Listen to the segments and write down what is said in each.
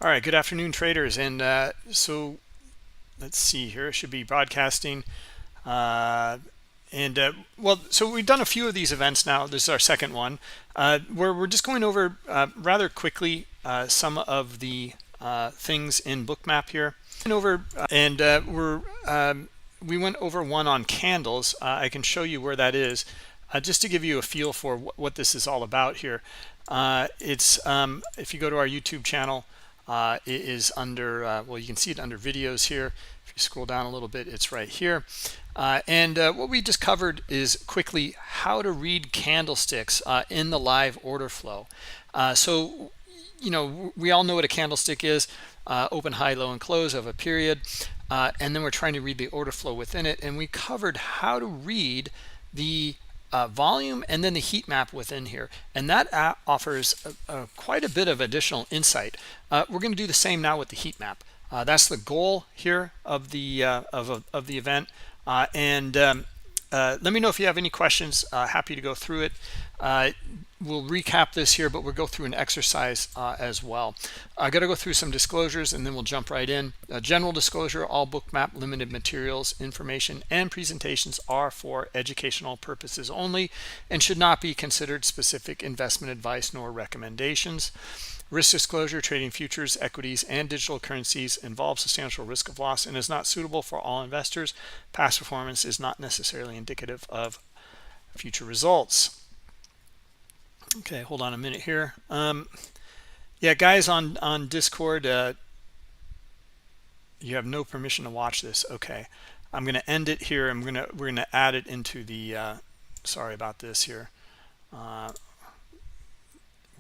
All right, good afternoon, traders. And so let's see here. It should be broadcasting. Well, so we've done a few of these events now. This is our second one. Where we're just going over rather quickly some of the things in Bookmap here. We went over one on candles. I can show you where that is, just to give you a feel for what this is all about here. If you go to our YouTube channel, it is under, well, you can see it under videos here. If you scroll down a little bit, it's right here. What we just covered is quickly how to read candlesticks in the live order flow. So, you know, we all know what a candlestick is, open, high, low, and close of a period. And then we're trying to read the order flow within it. And we covered how to read the volume and then the heat map within here, and that offers quite a bit of additional insight. We're going to do the same now with the heat map. That's the goal here of the event. Let me know if you have any questions. Happy to go through it. We'll recap this here, but we'll go through an exercise as well. I got to go through some disclosures and then we'll jump right in. General disclosure: all Bookmap limited materials, information, and presentations are for educational purposes only and should not be considered specific investment advice nor recommendations. Risk disclosure: trading futures, equities, and digital currencies involves substantial risk of loss and is not suitable for all investors. Past performance is not necessarily indicative of future results. Okay, hold on a minute here. Yeah, guys on Discord, you have no permission to watch this. Okay, I'm going to end it here. We're gonna add it into the. Sorry about this here. We're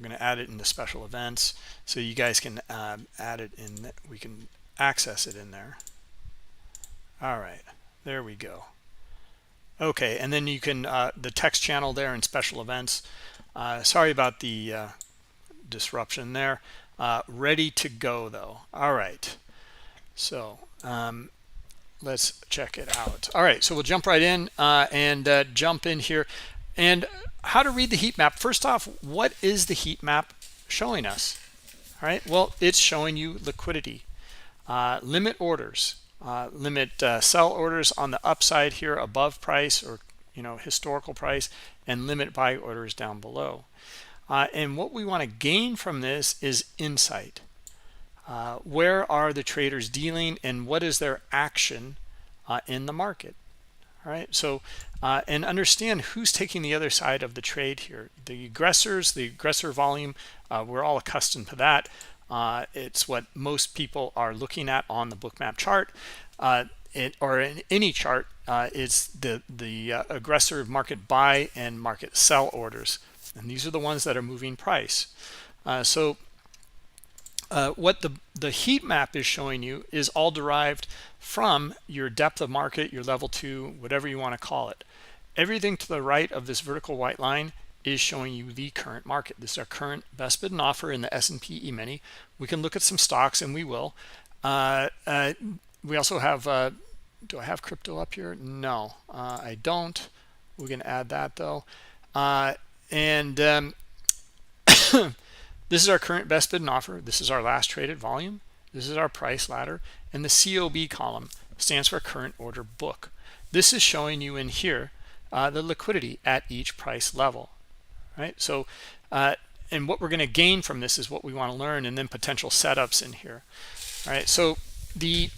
going to add it into special events, so you guys can add it in. We can access it in there. All right, there we go. Okay, and then you can the text channel there in special events. Sorry about the disruption there. Ready to go though. All right, so let's check it out. All right, so we'll jump right in and jump in here. And how to read the heat map. First off, what is the heat map showing us? All right, well, it's showing you liquidity, limit orders, limit sell orders on the upside here above price, or historical price, and limit buy orders down below. And what we want to gain from this is insight. Where are the traders dealing and what is their action in the market? All right, so and understand who's taking the other side of the trade here. The aggressors, the aggressor volume, we're all accustomed to that. It's what most people are looking at on the Bookmap chart. Or in any chart, is the aggressive market buy and market sell orders, and these are the ones that are moving price. So what the heat map is showing you is all derived from your depth of market, your level 2, whatever you want to call it. Everything to the right of this vertical white line is showing you the current market. This is our current best bid and offer in the S&P E-mini. We can look at some stocks, and we will. We also have, do I have crypto up here? No, I don't. We're going to add that though. This is our current best bid and offer. This is our last traded volume. This is our price ladder. And the COB column stands for current order book. This is showing you in here the liquidity at each price level, right? So, and what we're going to gain from this is what we want to learn, and then potential setups in here. All right, so the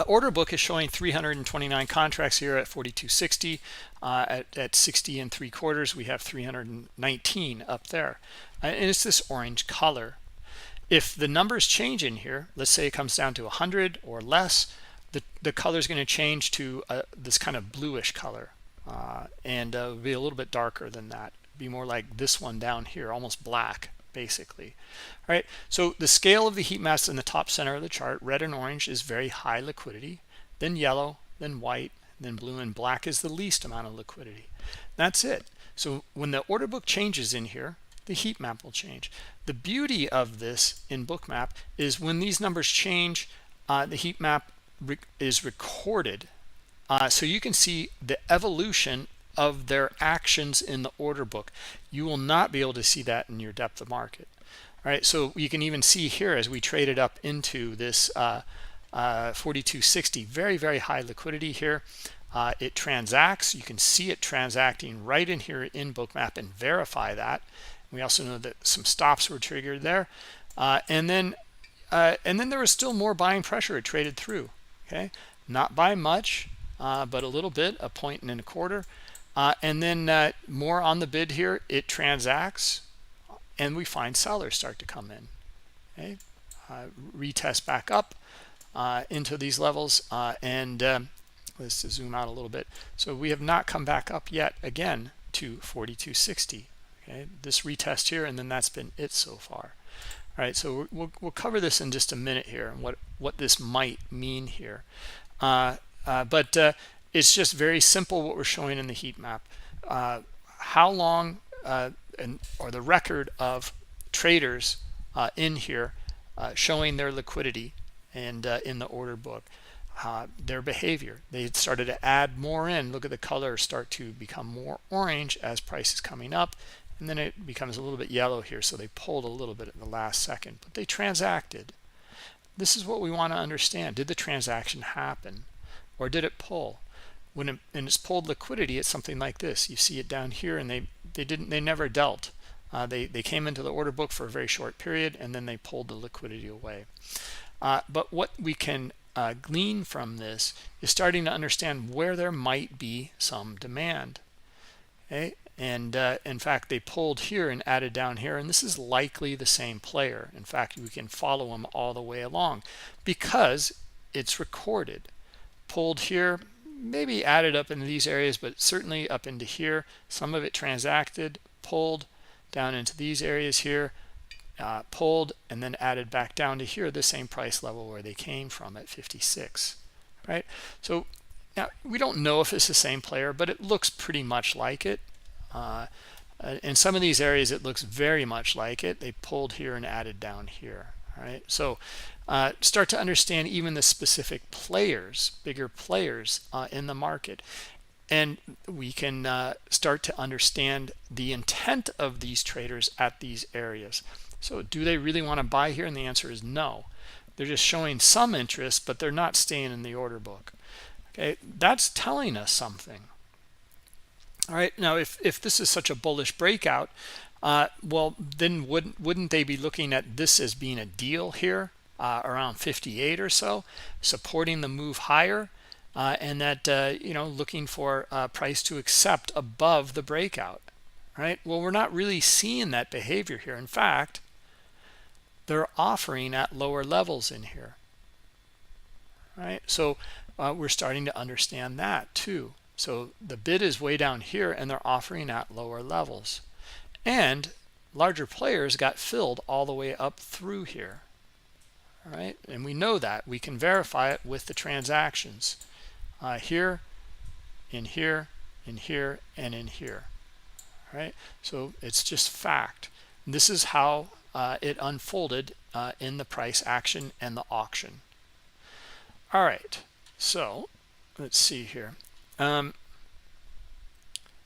order book is showing 329 contracts here at 42.60. At 60 3/4, we have 319 up there, and it's this orange color. If the numbers change in here, let's say it comes down to 100 or less, the color is going to change to this kind of bluish color, and be a little bit darker than that. Be more like this one down here, almost black, basically. All right, so the scale of the heat maps in the top center of the chart, red and orange is very high liquidity, then yellow, then white, then blue, and black is the least amount of liquidity. That's it. So when the order book changes in here, the heat map will change. The beauty of this in Bookmap is when these numbers change, the heat map is recorded, so you can see the evolution of their actions in the order book. You will not be able to see that in your depth of market. All right, so you can even see here as we traded up into this 42.60, very, very high liquidity here. It transacts. You can see it transacting right in here in Bookmap and verify that. We also know that some stops were triggered there, and then there was still more buying pressure. It traded through. Okay, not by much, but a little bit, a 1.25, and then more on the bid here. It transacts, and we find sellers start to come in. Okay, retest back up into these levels, and let's zoom out a little bit. So we have not come back up yet again to 42.60. Okay, this retest here, and then that's been it so far. All right, so we'll cover this in just a minute here and what this might mean here. But it's just very simple what we're showing in the heat map. How long or the record of traders in here showing their liquidity and in the order book, their behavior. They started to add more in. Look at the color start to become more orange as price is coming up, and then it becomes a little bit yellow here, so they pulled a little bit at the last second, but they transacted. This is what we want to understand. Did the transaction happen, or did it pull? When it's pulled liquidity, it's something like this. You see it down here, and they never dealt. They came into the order book for a very short period, and then they pulled the liquidity away. But what we can glean from this is starting to understand where there might be some demand. Okay, and in fact, they pulled here and added down here, and this is likely the same player. In fact, we can follow them all the way along because it's recorded. Pulled here, maybe added up into these areas, but certainly up into here. Some of it transacted, pulled down into these areas here, pulled, and then added back down to here, the same price level where they came from at 56. Right, so now we don't know if it's the same player, but it looks pretty much like it. In some of these areas it looks very much like it. They pulled here and added down here. All right, so start to understand even the specific players, bigger players in the market, and we can start to understand the intent of these traders at these areas. So do they really want to buy here? And the answer is no. They're just showing some interest, but they're not staying in the order book. Okay, that's telling us something. All right, now if this is such a bullish breakout, well, then wouldn't they be looking at this as being a deal here around 58 or so, supporting the move higher, and that looking for price to accept above the breakout? Right, well, we're not really seeing that behavior here. In fact, they're offering at lower levels in here. Right, so we're starting to understand that too. So the bid is way down here, and they're offering at lower levels, and larger players got filled all the way up through here. All right, and we know that. We can verify it with the transactions here, in here, in here, and in here. All right, so it's just fact. This is how it unfolded in the price action and the auction. All right, so let's see here.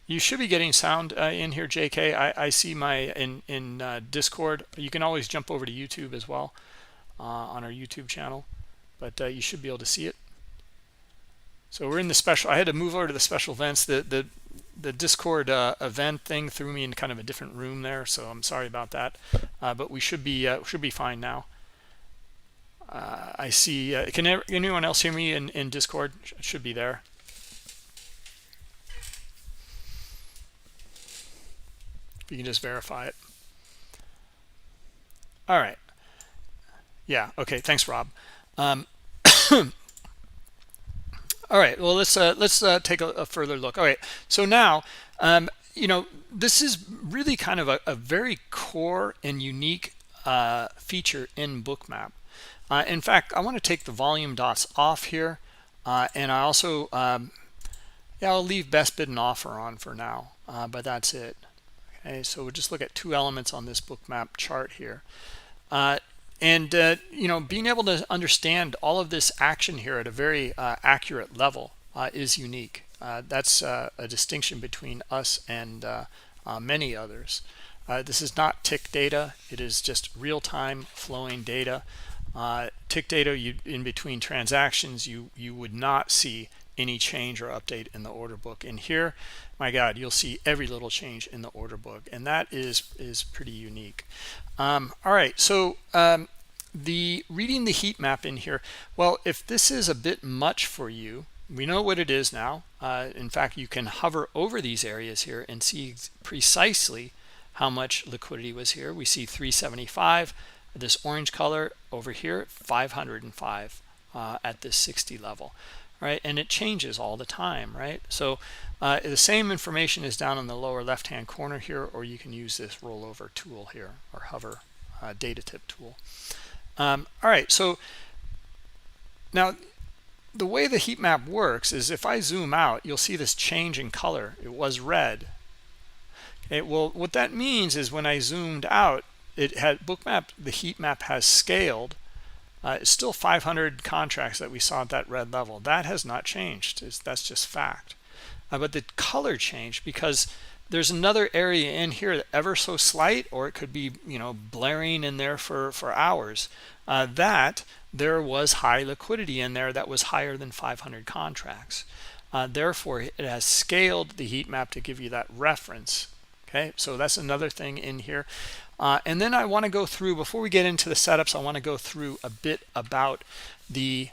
You should be getting sound in here, JK. I see my in Discord. You can always jump over to YouTube as well on our YouTube channel, but you should be able to see it. So we're in the special. I had to move over to the special events. The Discord event thing threw me in kind of a different room there, so I'm sorry about that. But we should be fine now. I see. Can anyone else hear me in Discord? It should be there. You can just verify it. All right. Yeah. Okay. Thanks, Rob. All right. Well, let's take a further look. All right. So now, this is really kind of a very core and unique feature in Bookmap. In fact, I want to take the volume dots off here, and I also, I'll leave best bid and offer on for now, but that's it. Okay, so we'll just look at two elements on this Bookmap chart here, and being able to understand all of this action here at a very accurate level is unique. That's a distinction between us and many others. This is not tick data. It is just real-time flowing data. Tick data, in between transactions, you would not see any change or update in the order book. And here, my God, you'll see every little change in the order book, and that is pretty unique. All right, so the reading the heat map in here, well, if this is a bit much for you, we know what it is now. In fact, you can hover over these areas here and see precisely how much liquidity was here. We see 375, this orange color over here, 505 at this 60 level, right? And it changes all the time, right? So the same information is down in the lower left-hand corner here, or you can use this rollover tool here, or hover data tip tool. All right, so now the way the heat map works is if I zoom out, you'll see this change in color. It was red. Okay, well, what that means is when I zoomed out, it had Bookmap, the heat map has scaled. It's still 500 contracts that we saw at that red level. That has not changed. That's just fact. But the color changed because there's another area in here that ever so slight, or it could be, you know, blaring in there for hours, that there was high liquidity in there that was higher than 500 contracts. Therefore, it has scaled the heat map to give you that reference. Okay, so that's another thing in here. And then I want to go through, before we get into the setups, I want to go through a bit about the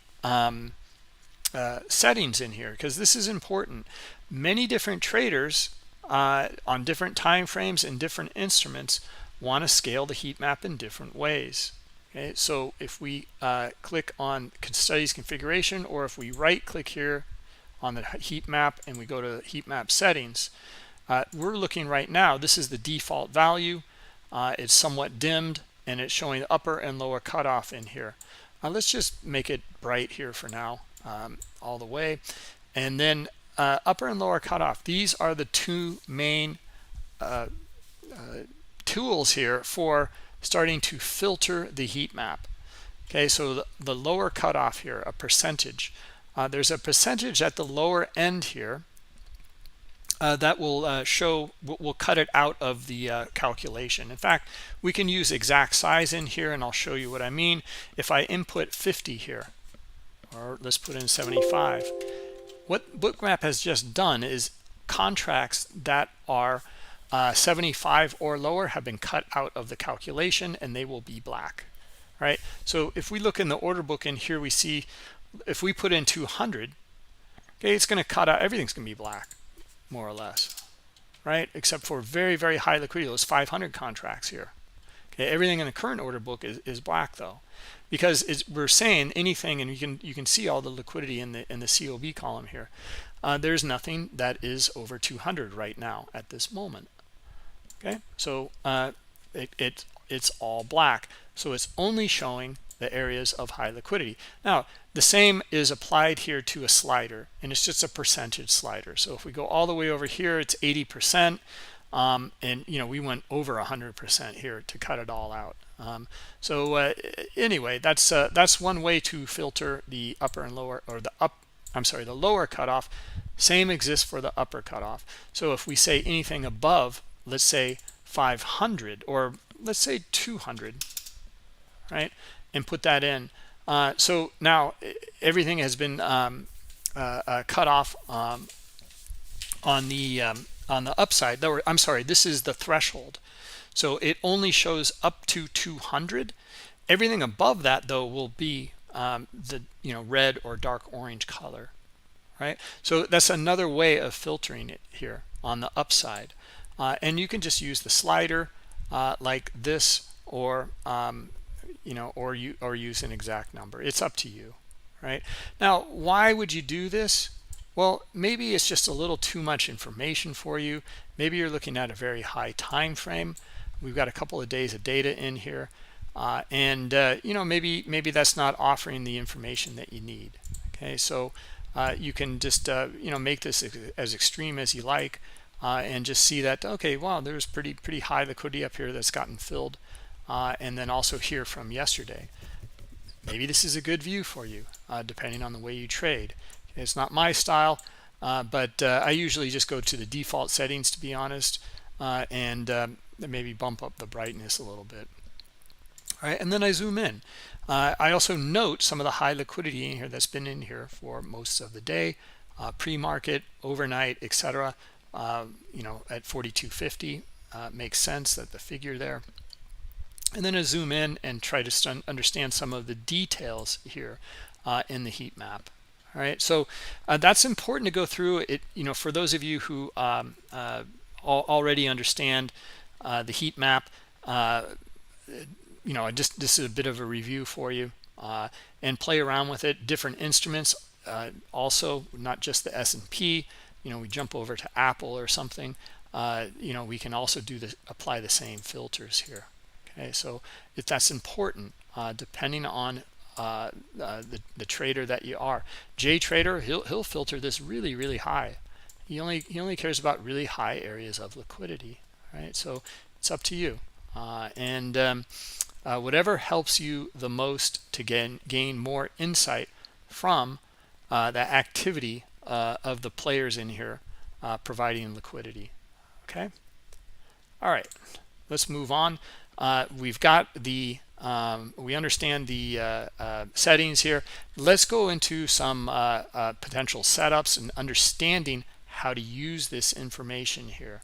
settings in here, because this is important. Many different traders on different time frames and different instruments want to scale the heat map in different ways. Okay, so if we click on Studies Configuration, or if we right click here on the heat map and we go to heat map settings, we're looking right now, this is the default value. It's somewhat dimmed, and it's showing the upper and lower cutoff in here. Let's just make it bright here for now, all the way. And then upper and lower cutoff, these are the two main tools here for starting to filter the heat map. Okay, so the lower cutoff here, a percentage. There's a percentage at the lower end here that will show, we'll cut it out of the calculation. In fact, we can use exact size in here, and I'll show you what I mean. If I input 50 here, or let's put in 75, what Bookmap has just done is contracts that are 75 or lower have been cut out of the calculation, and they will be black, right? So if we look in the order book in here, we see if we put in 200, okay, it's going to cut out, everything's going to be black, more or less, right? Except for very, very high liquidity, those 500 contracts here. Okay, everything in the current order book is black, though, because we're saying anything, and you can see all the liquidity in the COB column here. There's nothing that is over 200 right now at this moment. Okay, so it's all black, so it's only showing the areas of high liquidity. Now, the same is applied here to a slider, and it's just a percentage slider. So if we go all the way over here, it's 80%, and you know, we went over 100% here to cut it all out. Anyway, that's one way to filter the upper and lower, or the lower cutoff. Same exists for the upper cutoff. So if we say anything above, let's say 500, or let's say 200, right, and put that in. So now everything has been cut off on the upside. I'm sorry, this is the threshold. So it only shows up to 200. Everything above that, though, will be the red or dark orange color, right? So that's another way of filtering it here on the upside. And you can just use the slider like this, or or use an exact number. It's up to you, right? Now, why would you do this? Well, maybe it's just a little too much information for you. Maybe you're looking at a very high time frame. We've got a couple of days of data in here, and maybe that's not offering the information that you need. Okay, so you can just make this as extreme as you like, and just see that, okay, wow, there's pretty high liquidity up here that's gotten filled, and then also here from yesterday. Maybe this is a good view for you, depending on the way you trade. It's not my style, but I usually just go to the default settings, to be honest, and maybe bump up the brightness a little bit. All right, and then I zoom in. I also note some of the high liquidity in here that's been in here for most of the day, pre-market, overnight, etc. You know, at 42.50 makes sense that the figure there. And then I zoom in and try to understand some of the details here in the heat map. All right, so that's important to go through it. You know, for those of you who already understand the heat map, you know, this is a bit of a review for you, and play around with it. Different instruments, also not just the S&P. You know, we jump over to Apple or something. You know, we can also apply the same filters here. Okay, so that's important depending on the trader that you are. J trader, he'll filter this really high. He only cares about really high areas of liquidity. Right, so it's up to you. Whatever helps you the most to gain more insight from the activity of the players in here providing liquidity. Okay, all right, let's move on. We've got the we understand the settings here. Let's go into some potential setups and understanding how to use this information here.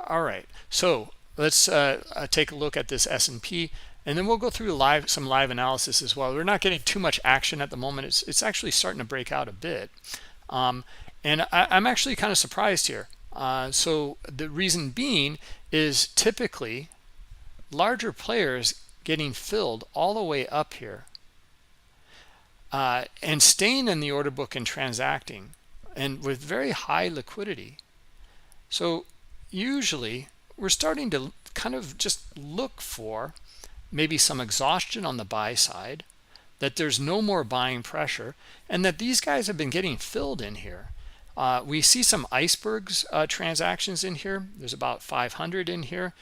All right, so let's take a look at this S&P, and then we'll go through some live analysis as well. We're not getting too much action at the moment. It's actually starting to break out a bit, and I'm actually kind of surprised here. So the reason being is typically larger players getting filled all the way up here and staying in the order book and transacting, and with very high liquidity. So usually we're starting to kind of just look for maybe some exhaustion on the buy side, that there's no more buying pressure, and that these guys have been getting filled in here. We see some icebergs transactions in here. There's about 500 in here,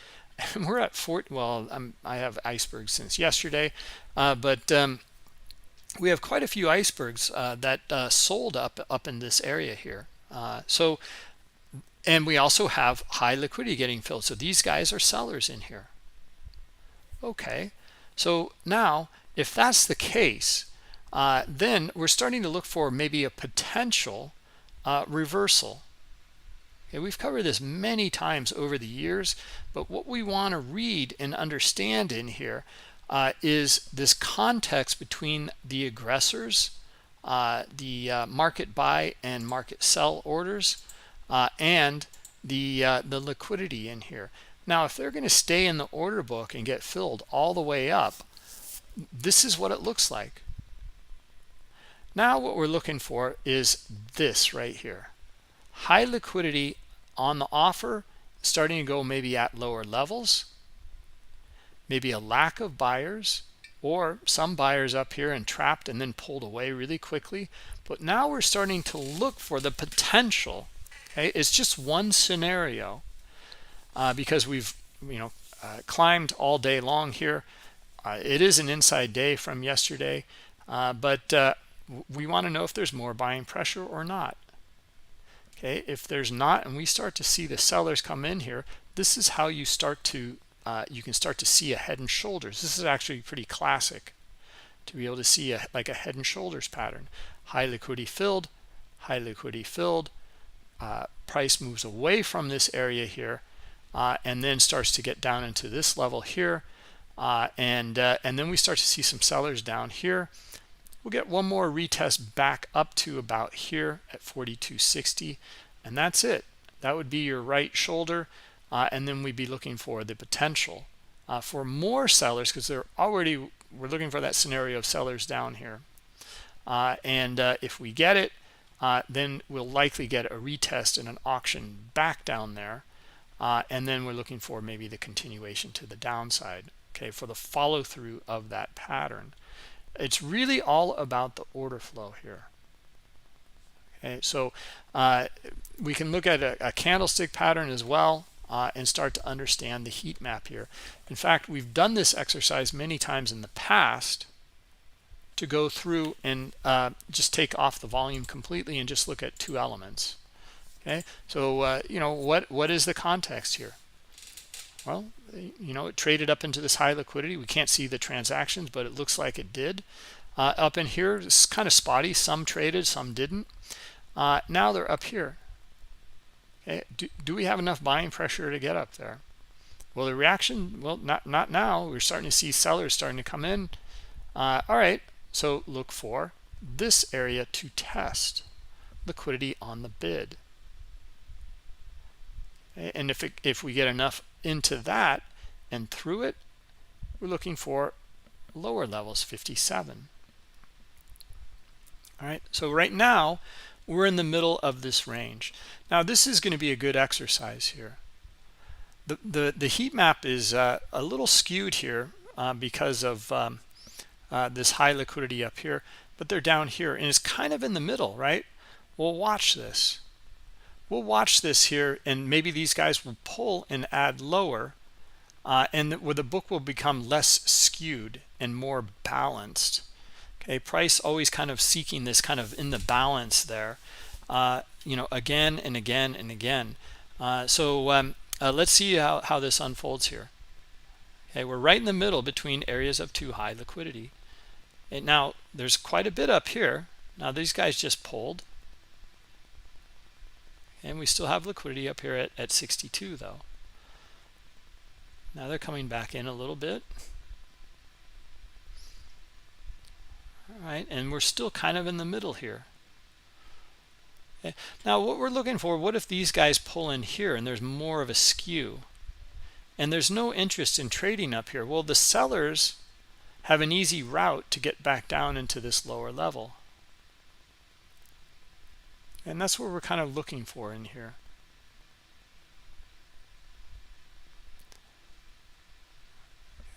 and we're at 40. Well, I have icebergs since yesterday, but we have quite a few icebergs that sold up in this area here. And we also have high liquidity getting filled. So these guys are sellers in here. Okay, so now if that's the case, then we're starting to look for maybe a potential reversal. Okay, we've covered this many times over the years, but what we want to read and understand in here is this context between the aggressors, the market buy and market sell orders, and the liquidity in here. Now, if they're going to stay in the order book and get filled all the way up, this is what it looks like. Now what we're looking for is this right here. High liquidity on the offer, starting to go maybe at lower levels, maybe a lack of buyers, or some buyers up here and trapped and then pulled away really quickly. But now we're starting to look for the potential. Okay, it's just one scenario because we've climbed all day long here. It is an inside day from yesterday, but we want to know if there's more buying pressure or not. Okay, if there's not, and we start to see the sellers come in here, this is how you start to you can start to see a head and shoulders. This is actually pretty classic to be able to see like a head and shoulders pattern. High liquidity filled, high liquidity filled. Price moves away from this area here, and then starts to get down into this level here, and then we start to see some sellers down here. We'll get one more retest back up to about here at 42.60, and that's it. That would be your right shoulder, and then we'd be looking for the potential for more sellers, because we're looking for that scenario of sellers down here, and if we get it, then we'll likely get a retest and an auction back down there, and then we're looking for maybe the continuation to the downside, okay, for the follow through of that pattern. It's really all about the order flow here. Okay, so we can look at a candlestick pattern as well, and start to understand the heat map here. In fact, we've done this exercise many times in the past to go through and just take off the volume completely and just look at two elements. Okay, so what is the context here? Well, you know, it traded up into this high liquidity. We can't see the transactions, but it looks like it did. Up in here, it's kind of spotty. Some traded, some didn't. Now they're up here. Okay. Do we have enough buying pressure to get up there? Well, the reaction, well, not now. We're starting to see sellers starting to come in. All right, so look for this area to test liquidity on the bid. And if we get enough into that and through it, we're looking for lower levels, 57. All right, so right now we're in the middle of this range. Now this is going to be a good exercise here. The heat map is a little skewed here because of this high liquidity up here, but they're down here and it's kind of in the middle, right? We'll watch this. We'll watch this here, and maybe these guys will pull and add lower, and where the book will become less skewed and more balanced. Okay, price always kind of seeking this kind of in the balance there, you know, again and again and again. Let's see how this unfolds here. Okay, we're right in the middle between areas of too high liquidity. And now there's quite a bit up here. Now these guys just pulled. And we still have liquidity up here at 62 though. Now they're coming back in a little bit. All right, and we're still kind of in the middle here. Okay. Now what we're looking for, what if these guys pull in here and there's more of a skew? And there's no interest in trading up here. Well, the sellers have an easy route to get back down into this lower level. And that's what we're kind of looking for in here.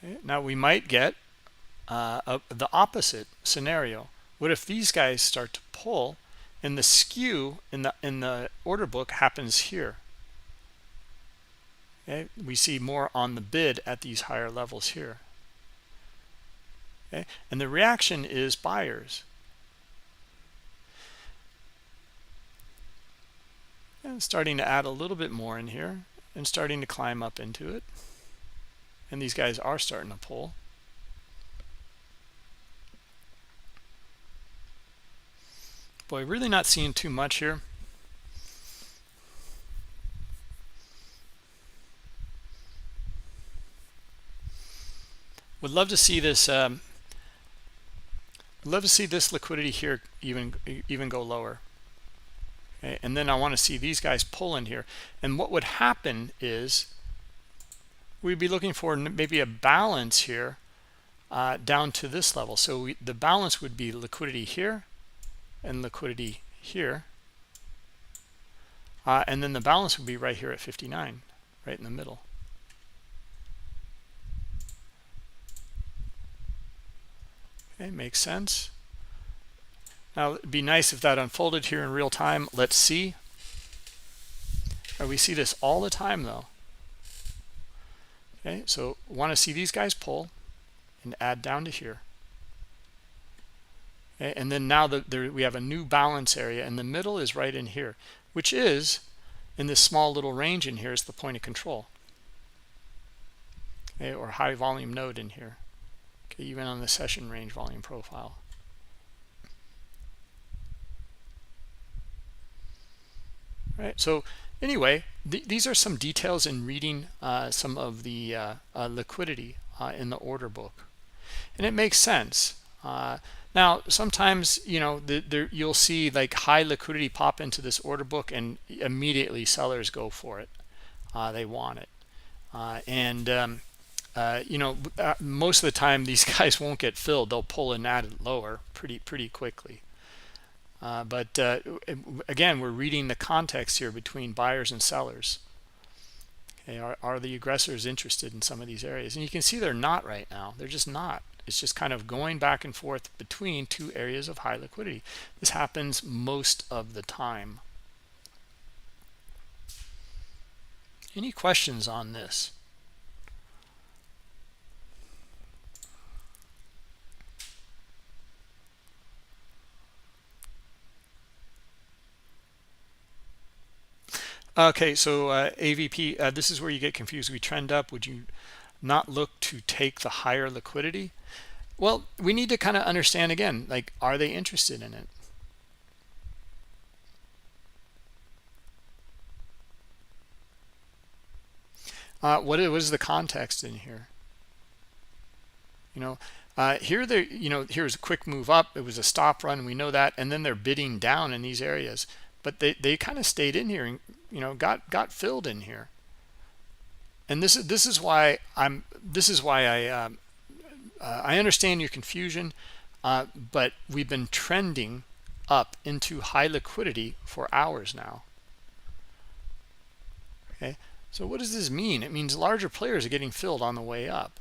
Okay. Now we might get the opposite scenario. What if these guys start to pull and the skew in the order book happens here? Okay. We see more on the bid at these higher levels here. Okay. And the reaction is buyers. And starting to add a little bit more in here and starting to climb up into it. And these guys are starting to pull. Boy, really not seeing too much here. Would love to see this. Love to see this liquidity here even go lower. Okay, and then I want to see these guys pull in here. And what would happen is we'd be looking for maybe a balance here down to this level. So the balance would be liquidity here and liquidity here. And then the balance would be right here at 59, right in the middle. Okay, makes sense. Now it'd be nice if that unfolded here in real time. Let's see. We see this all the time though. Okay, so want to see these guys pull and add down to here. Okay, and then now we have a new balance area, and the middle is right in here, which is in this small little range in here is the point of control. Okay, or high volume node in here. Okay, even on the session range volume profile. Right, so anyway, these are some details in reading some of the liquidity in the order book, and it makes sense. Now sometimes, you know, you'll see like high liquidity pop into this order book and immediately sellers go for it. They want it, you know, most of the time these guys won't get filled. They'll pull and add it lower pretty quickly. But again, we're reading the context here between buyers and sellers. Okay, are the aggressors interested in some of these areas? And you can see they're not right now. They're just not. It's just kind of going back and forth between two areas of high liquidity. This happens most of the time. Any questions on this? Okay, so AVP, this is where you get confused. We trend up. Would you not look to take the higher liquidity? Well, we need to kind of understand again, like, are they interested in it? What is the context in here? Here they, here's a quick move up. It was a stop run. We know that, and then they're bidding down in these areas, but they kind of stayed in here and got filled in here. And this is why I understand your confusion, but we've been trending up into high liquidity for hours now. Okay, so what does this mean? It means larger players are getting filled on the way up.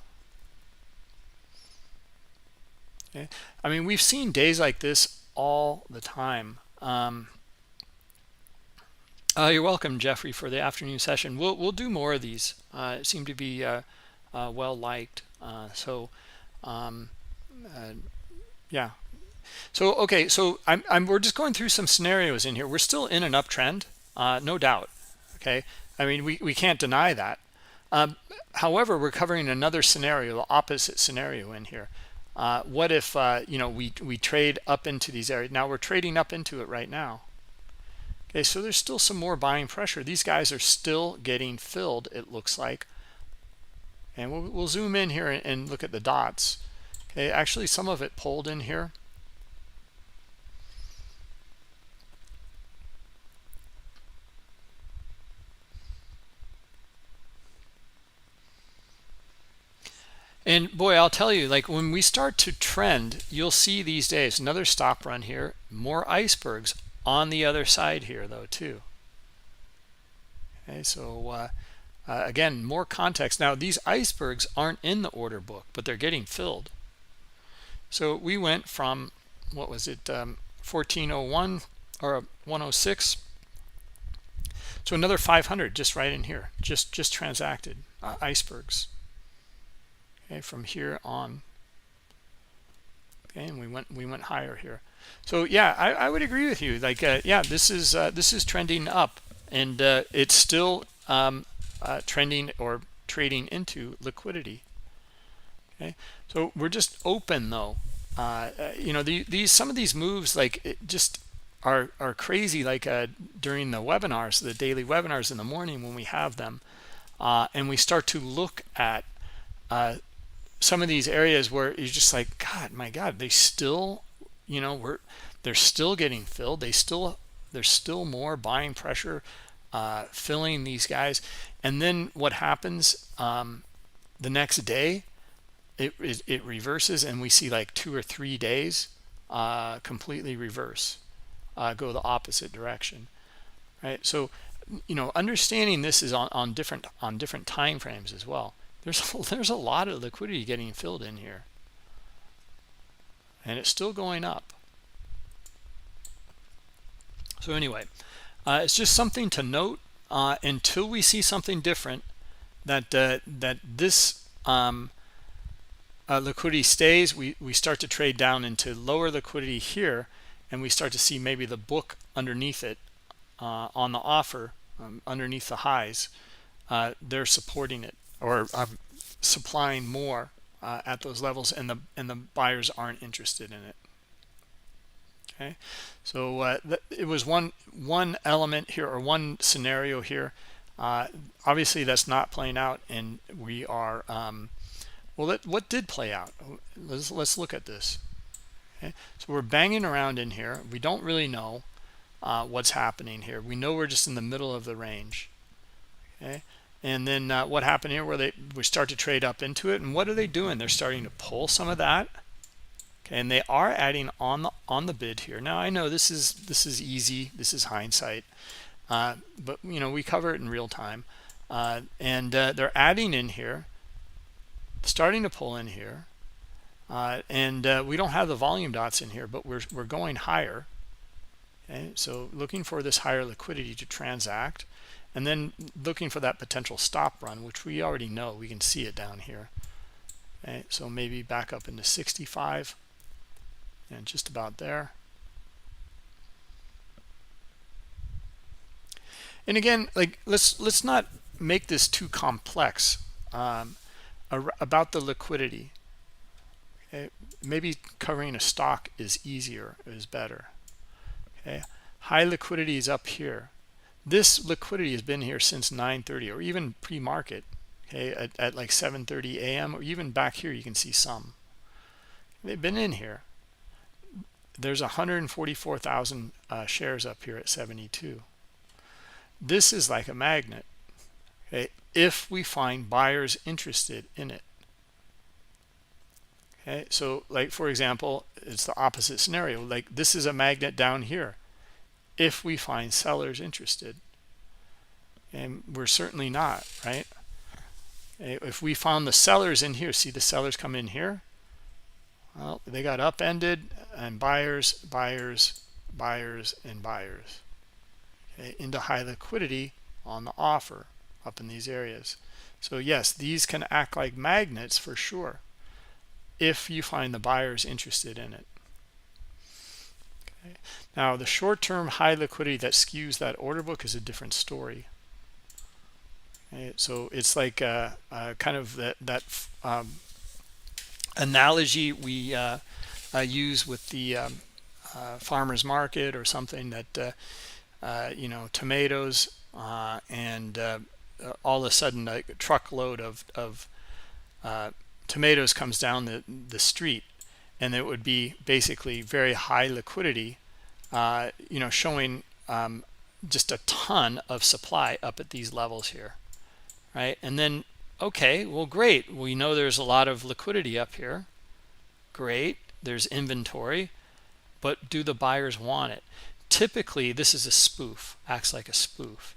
Okay, I mean, we've seen days like this all the time. You're welcome, Jeffrey, for the afternoon session. We'll do more of these. It seemed to be well liked. Yeah. So okay, so we're just going through some scenarios in here. We're still in an uptrend, no doubt. Okay, I mean, we can't deny that. However, we're covering another scenario, the opposite scenario in here. What if we trade up into these areas? Now we're trading up into it right now. Okay, so there's still some more buying pressure. These guys are still getting filled, it looks like. And we'll zoom in here and look at the dots. Okay, actually some of it pulled in here. And boy, I'll tell you, like, when we start to trend, you'll see these days another stop run here, more icebergs on the other side here though too. Okay, so again, more context. Now these icebergs aren't in the order book, but they're getting filled. So we went from, what was it, 1401 or 106, so another 500 just right in here, just transacted, icebergs. Okay, from here on. Okay, and we went higher here. So yeah, I would agree with you. Like, yeah, this is trending up, and it's still trending or trading into liquidity. Okay, so we're just open though. These some of these moves, like, it just are crazy. Like during the webinars, the daily webinars in the morning when we have them, and we start to look at some of these areas where you're just like, God, my God, they still, they're still getting filled. There's still more buying pressure filling these guys. And then what happens the next day? It reverses, and we see like 2 or 3 days completely reverse, go the opposite direction, right? So understanding this is on different time frames as well. There's a lot of liquidity getting filled in here, and it's still going up. So anyway, it's just something to note until we see something different, that this liquidity stays. We start to trade down into lower liquidity here, and we start to see maybe the book underneath it on the offer, underneath the highs. They're supporting it, or supplying more at those levels, and the buyers aren't interested in it. Okay, so it was one element here, or one scenario here. Obviously that's not playing out, and we are well, what did play out? Let's look at this. Okay, so we're banging around in here. We don't really know what's happening here. We know we're just in the middle of the range. Okay, and then what happened here, where we start to trade up into it, and what are they doing? They're starting to pull some of that. Okay, and they are adding on the bid here. Now I know this is easy, this is hindsight, but we cover it in real time, and they're adding in here, starting to pull in here, and we don't have the volume dots in here, but we're going higher. Okay, so looking for this higher liquidity to transact, and then looking for that potential stop run, which we already know. We can see it down here. Okay, so maybe back up into 65, and just about there. And again, like let's not make this too complex about the liquidity. Okay? Maybe covering a stock is easier, is better. Okay, high liquidity is up here. This liquidity has been here since 9:30 or even pre-market. Okay, at like 7:30 a.m. or even back here, you can see some. They've been in here. There's 144,000 shares up here at 72. This is like a magnet. Okay, if we find buyers interested in it. Okay, so like for example, it's the opposite scenario. Like this is a magnet down here. If we find sellers interested, and we're certainly not, right? If we found the sellers in here, see the sellers come in here. Well, they got upended and buyers, buyers, buyers, and buyers. Okay, into high liquidity on the offer up in these areas. So yes, these can act like magnets for sure if you find the buyers interested in it. Okay. Now the short-term high liquidity that skews that order book is a different story. Okay. So it's like kind of that analogy we use with the farmer's market or something that you know, tomatoes and all of a sudden a truckload of tomatoes comes down the street, and it would be basically very high liquidity, you know, showing just a ton of supply up at these levels here, right? And then okay, well great, we know there's a lot of liquidity up here, great, there's inventory, but do the buyers want it? Typically this is a spoof, acts like a spoof.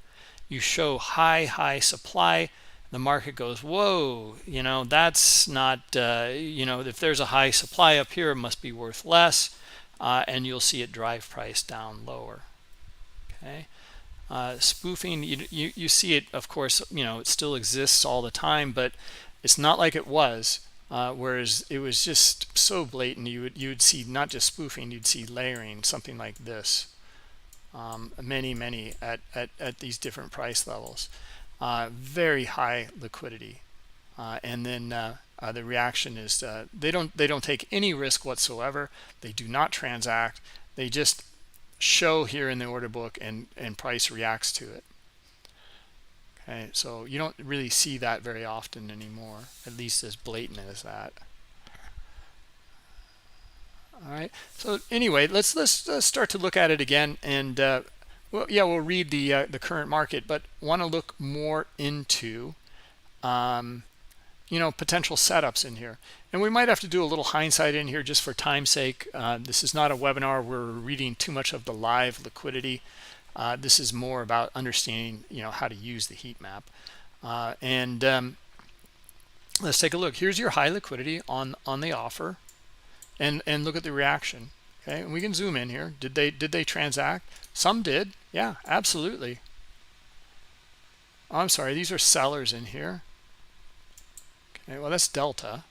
You show high supply, the market goes, whoa, you know, that's not you know, if there's a high supply up here, it must be worth less, and you'll see it drive price down lower. Okay, spoofing, you see it, of course, you know, it still exists all the time, but it's not like it was, whereas it was just so blatant. You would see not just spoofing, you'd see layering, something like this, many at these different price levels, very high liquidity, and then the reaction is they don't take any risk whatsoever. They do not transact. They just show here in the order book, and price reacts to it. Okay, so you don't really see that very often anymore, at least as blatant as that. All right, so anyway, let's start to look at it again, and well, yeah, we'll read the current market, but want to look more into you know, potential setups in here. And we might have to do a little hindsight in here just for time's sake. This is not a webinar where we're reading too much of the live liquidity. This is more about understanding, you know, how to use the heat map. And let's take a look. Here's your high liquidity on the offer, and look at the reaction. Okay, and we can zoom in here. Did they transact? Some did. Yeah, absolutely. Oh, I'm sorry, these are sellers in here. Okay, well, that's delta.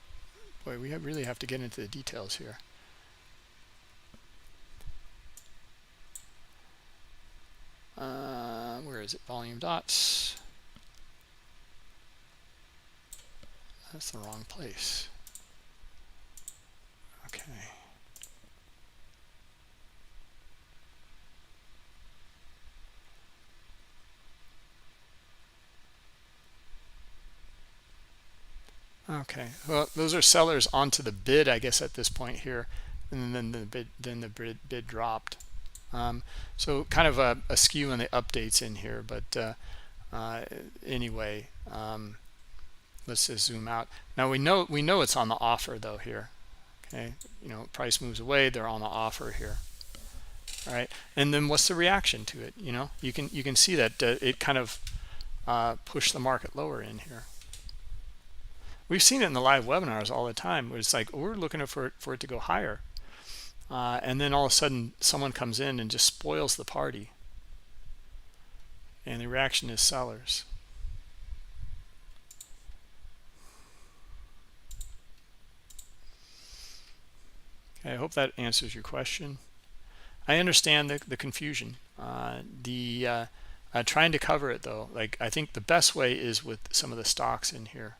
Boy, we really have to get into the details here. Where is it? Volume dots. That's the wrong place. Okay. Okay, well, those are sellers onto the bid, I guess, at this point here, and then the bid dropped. So kind of a skew in the updates in here, but anyway, let's just zoom out. Now we know it's on the offer though here. Okay, you know, price moves away, they're on the offer here. All right, and then what's the reaction to it? You know, you can see that it kind of pushed the market lower in here. We've seen it in the live webinars all the time, where it's like, oh, we're looking for it to go higher, and then all of a sudden someone comes in and just spoils the party, and the reaction is sellers. Okay, I hope that answers your question. I understand the confusion. Trying to cover it though. Like, I think the best way is with some of the stocks in here.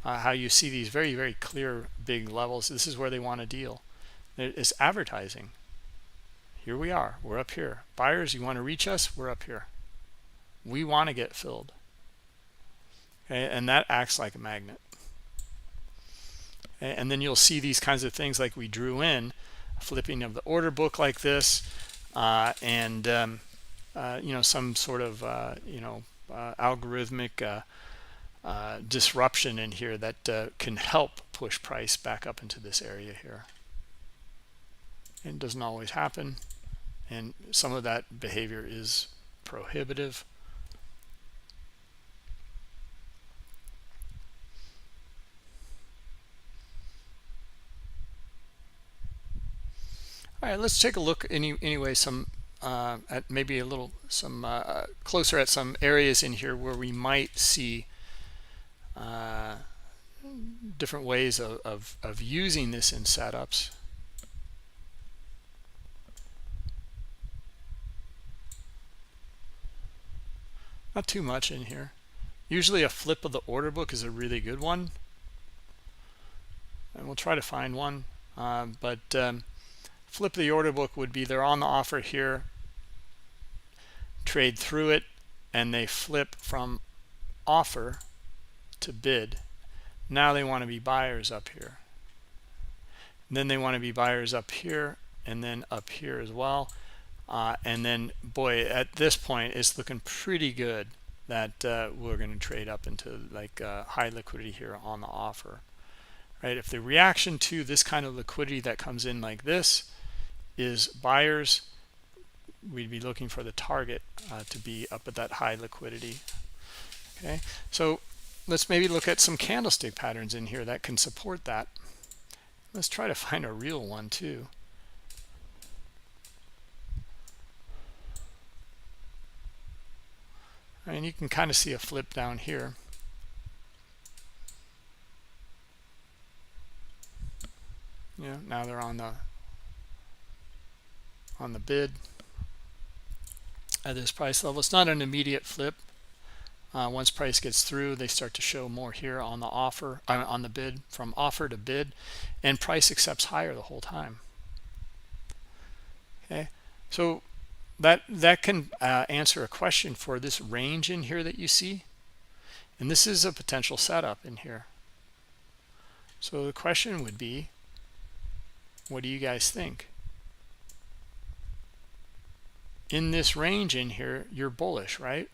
How you see these very, very clear big levels. This is where they want to deal. It's advertising. Here we are. We're up here. Buyers, you want to reach us? We're up here. We want to get filled. Okay, and that acts like a magnet. Okay, and then you'll see these kinds of things like we drew in, flipping of the order book like this, and you know, some sort of algorithmic disruption in here that can help push price back up into this area here. And it doesn't always happen, and some of that behavior is prohibitive. All right, let's take a look anyway some at maybe a little closer at some areas in here where we might see different ways of using this in setups. Not too much in here. Usually a flip of the order book is a really good one, and we'll try to find one, but flip of the order book would be they're on the offer here, trade through it, and they flip from offer to bid. Now they want to be buyers up here, and then they want to be buyers up here, and then up here as well. And then, boy, at this point it's looking pretty good that we're going to trade up into like high liquidity here on the offer, right? If the reaction to this kind of liquidity that comes in like this is buyers, we'd be looking for the target to be up at that high liquidity. Okay, so let's maybe look at some candlestick patterns in here that can support that. Let's try to find a real one too. And you can kind of see a flip down here. Yeah, now they're on the bid at this price level. It's not an immediate flip. Once price gets through, they start to show more here on the offer, on the bid, from offer to bid, and price accepts higher the whole time. Okay, so that can answer a question for this range in here that you see, and this is a potential setup in here. So the question would be, what do you guys think? In this range in here, you're bullish, right?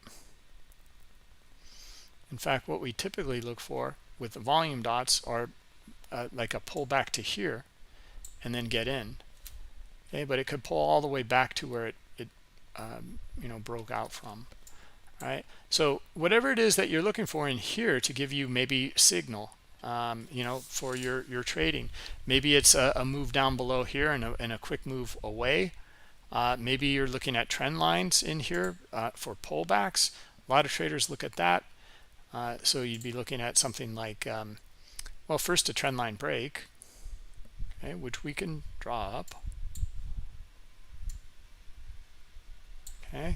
In fact, what we typically look for with the volume dots are like a pullback to here and then get in. Okay, but it could pull all the way back to where it you know, broke out from. All right, so whatever it is that you're looking for in here to give you maybe signal, you know, for your trading, maybe it's a move down below here and a quick move away. Maybe you're looking at trend lines in here for pullbacks. A lot of traders look at that. So you'd be looking at something like, well, first a trend line break, okay, which we can draw up. Okay,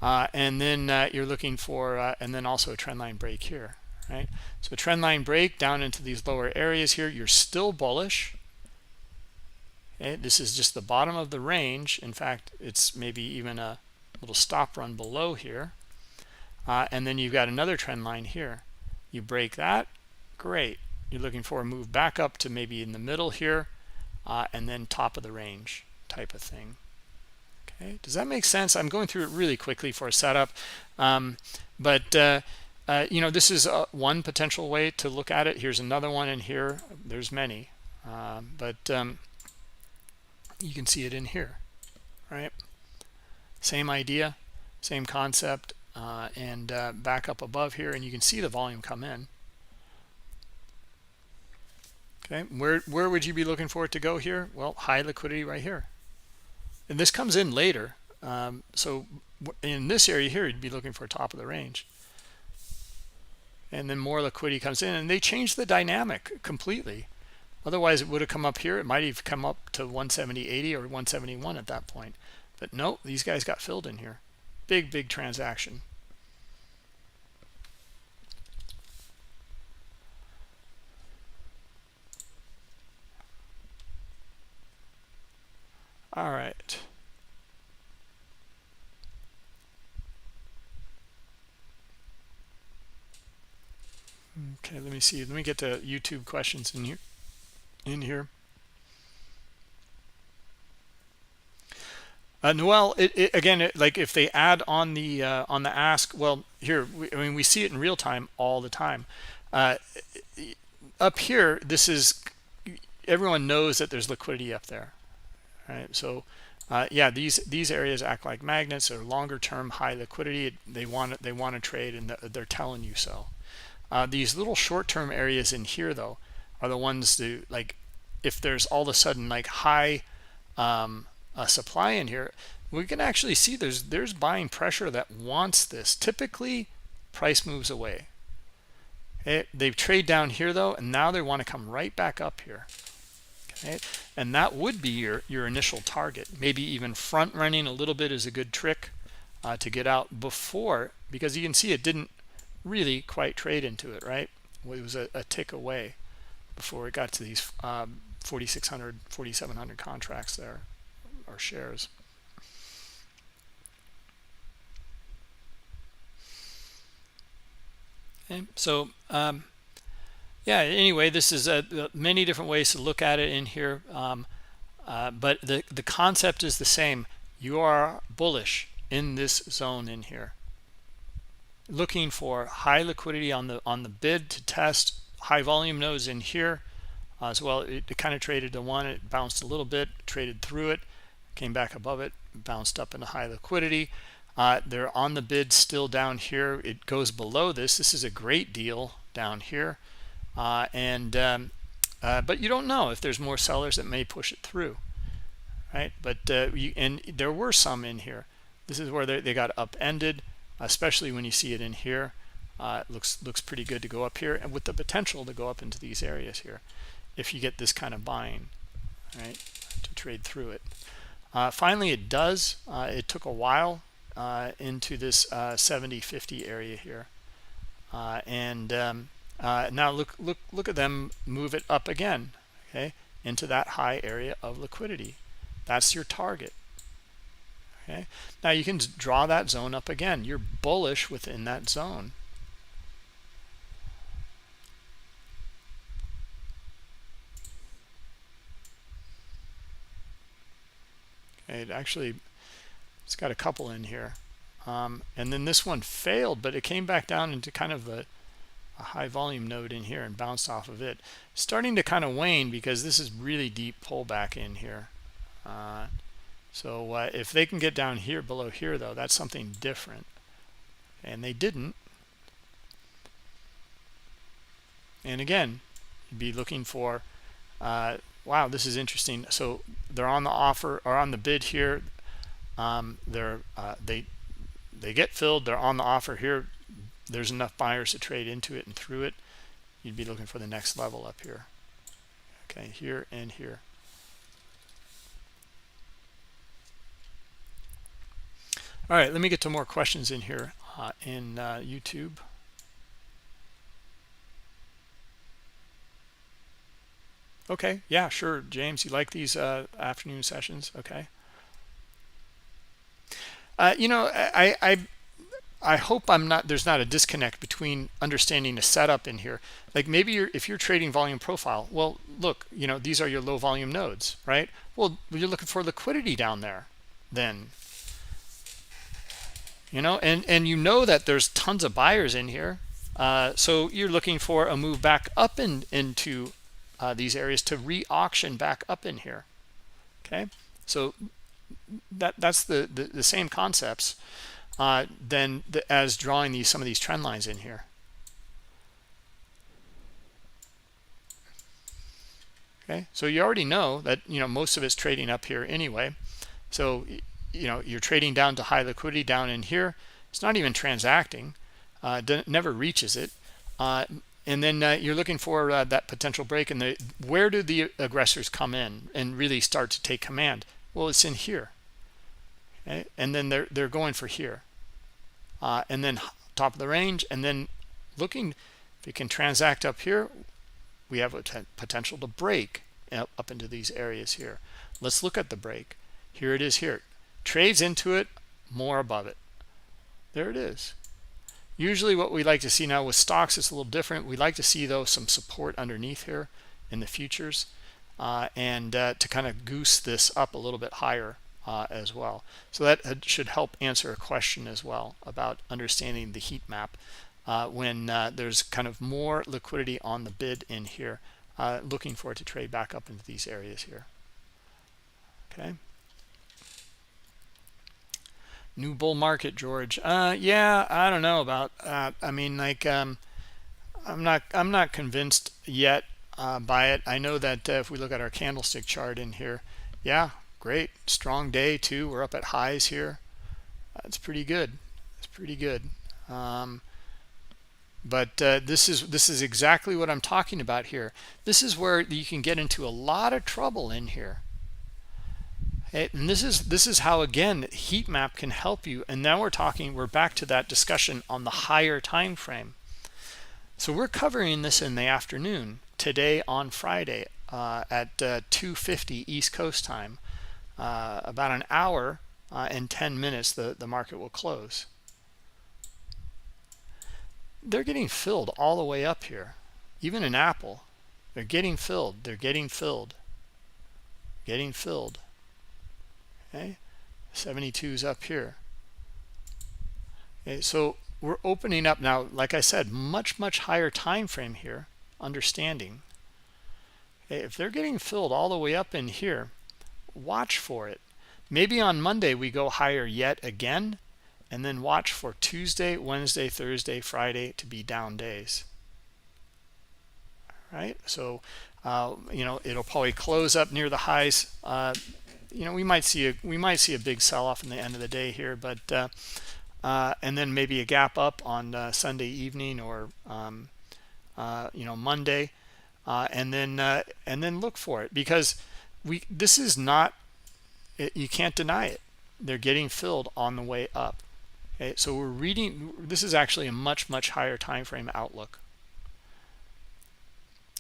and then you're looking for, and then also a trend line break here, right? So trend line break down into these lower areas here, you're still bullish. Okay, this is just the bottom of the range. In fact, it's maybe even a little stop run below here. And then you've got another trend line here. You break that, great. You're looking for a move back up to maybe in the middle here, and then top of the range type of thing. Okay, does that make sense? I'm going through it really quickly for a setup, but you know, this is one potential way to look at it. Here's another one in here. There's many, but you can see it in here, right? Same idea, same concept, and back up above here, and you can see the volume come in. Okay, where would you be looking for it to go here? Well, high liquidity right here. And this comes in later, so in this area here you'd be looking for top of the range, and then more liquidity comes in, and they change the dynamic completely. Otherwise it would have come up here. It might have come up to 170.80 or 171 at that point, but no, these guys got filled in here. big transaction. All right. Okay, let me see. Let me get the YouTube questions in here. Noel, again, like if they add on the ask, well, here, I mean, we see it in real time all the time. Up here, this is, everyone knows that there's liquidity up there, right? So, yeah, these areas act like magnets. They're longer term, high liquidity. They want to trade, and they're telling you so. These little short term areas in here, though, are the ones that, like, if there's all of a sudden like high supply in here, we can actually see there's buying pressure that wants this. Typically, price moves away. Okay? They trade down here though, and now they want to come right back up here. Okay? And that would be your initial target. Maybe even front running a little bit is a good trick to get out before, because you can see it didn't really quite trade into it, right? It was a tick away before it got to these 4,600, 4,700 contracts there, or shares. Okay, so yeah, anyway, this is many different ways to look at it in here, but the concept is the same. You are bullish in this zone in here, looking for high liquidity on the bid to test high volume nodes in here as well. It kind of traded to one, it bounced a little bit, traded through it, came back above it, bounced up into high liquidity. They're on the bid still down here. It goes below this. This is a great deal down here, but you don't know if there's more sellers that may push it through, right? But and there were some in here. This is where they got upended, especially when you see it in here. It looks pretty good to go up here, and with the potential to go up into these areas here if you get this kind of buying, right, to trade through it. Finally, it does. It took a while into this 70-50 area here, and now look at them move it up again, okay, into that high area of liquidity. That's your target. Okay, now you can draw that zone up again. You're bullish within that zone. Okay, it's got a couple in here, and then this one failed, but it came back down into kind of a high volume node in here and bounced off of it, starting to kind of wane because this is really deep pullback in here. So if they can get down here below here though, that's something different, and they didn't. And again, you'd be looking for wow, this is interesting. So they're on the offer or on the bid here. They get filled. They're on the offer here. There's enough buyers to trade into it and through it. You'd be looking for the next level up here. Okay, here and here. All right, let me get to more questions in here in YouTube. Okay, yeah, sure, James, you like these afternoon sessions? Okay. You know, I hope there's not a disconnect between understanding the setup in here. Like maybe if you're trading volume profile, well, look, you know, these are your low volume nodes, right? Well, you're looking for liquidity down there then, you know, and you know that there's tons of buyers in here. So you're looking for a move back up into these areas to re-auction back up in here. Okay, so that's the same concepts as drawing some of these trend lines in here. Okay, so you already know that, you know, most of it's trading up here anyway. So, you know, you're trading down to high liquidity down in here. It's not even transacting, never reaches it. And then you're looking for that potential break. And where do the aggressors come in and really start to take command? Well, it's in here. Okay? And then they're going for here. and then top of the range, and then looking if it can transact up here. We have a potential to break up into these areas here. Let's look at the break. Here it is here. Trades into it, more above it. There it is. Usually what we like to see now with stocks, it's a little different. We like to see, though, some support underneath here in the futures, and to kind of goose this up a little bit higher as well. So that should help answer a question as well about understanding the heat map when there's kind of more liquidity on the bid in here, looking for it to trade back up into these areas here. Okay. New bull market, George. Yeah, I don't know about that. I mean, like, I'm not convinced yet by it. I know that if we look at our candlestick chart in here, yeah, great, strong day too. We're up at highs here. That's pretty good. It's pretty good. But this is exactly what I'm talking about here. This is where you can get into a lot of trouble in here. And this is how, again, heat map can help you. And now we're back to that discussion on the higher time frame. So we're covering this in the afternoon today on Friday at 2:50 East Coast time. About an hour and 10 minutes the market will close. They're getting filled all the way up here. Even in Apple, they're getting filled. They're getting filled. Getting filled. Okay, 72's up here. Okay, so we're opening up now, like I said, much higher time frame here, understanding. Okay, if they're getting filled all the way up in here, watch for it. Maybe on Monday we go higher yet again, and then watch for Tuesday, Wednesday, Thursday, Friday to be down days. All right, so it'll probably close up near the highs. We might see a big sell-off in the end of the day here, but and then maybe a gap up on Sunday evening or Monday, and then look for it, because this is not, you can't deny it. They're getting filled on the way up. Okay, so we're reading. This is actually a much higher time frame outlook.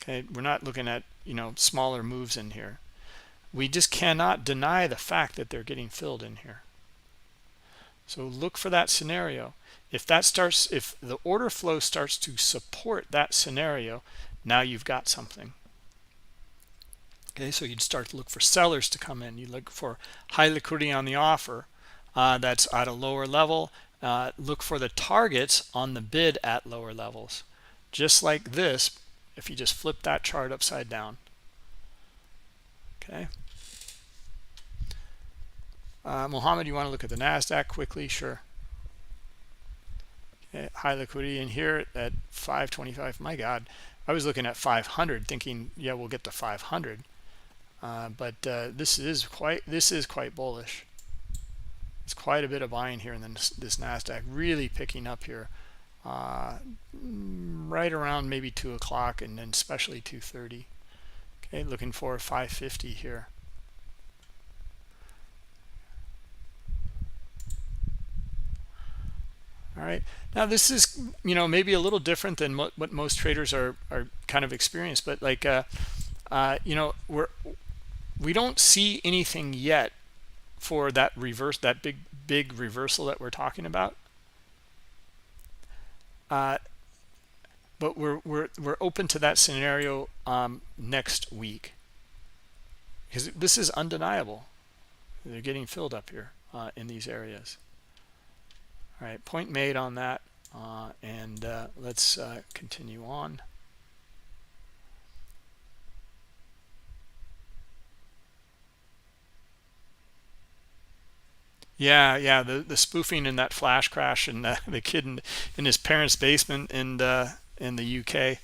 Okay, we're not looking at smaller moves in here. We just cannot deny the fact that they're getting filled in here. So look for that scenario. If the order flow starts to support that scenario, now you've got something. Okay, so you'd start to look for sellers to come in. You look for high liquidity on the offer that's at a lower level. Look for the targets on the bid at lower levels. Just like this, if you just flip that chart upside down. Okay. Mohammed, you want to look at the Nasdaq quickly? Sure. Okay, high liquidity in here at 525. My God, I was looking at 500, thinking, yeah, we'll get to 500. But this is quite bullish. It's quite a bit of buying here, and then this Nasdaq really picking up here, right around maybe 2 o'clock, and then especially 2:30. Okay, looking for 550 here. All right, now this is maybe a little different than what most traders are kind of experienced, but like we don't see anything yet for that big reversal that we're talking about. But we're open to that scenario next week, because this is undeniable. They're getting filled up here in these areas. All right, point made on that, and let's continue on. Yeah, the spoofing in that flash crash, and the kid in his parents' basement in the UK.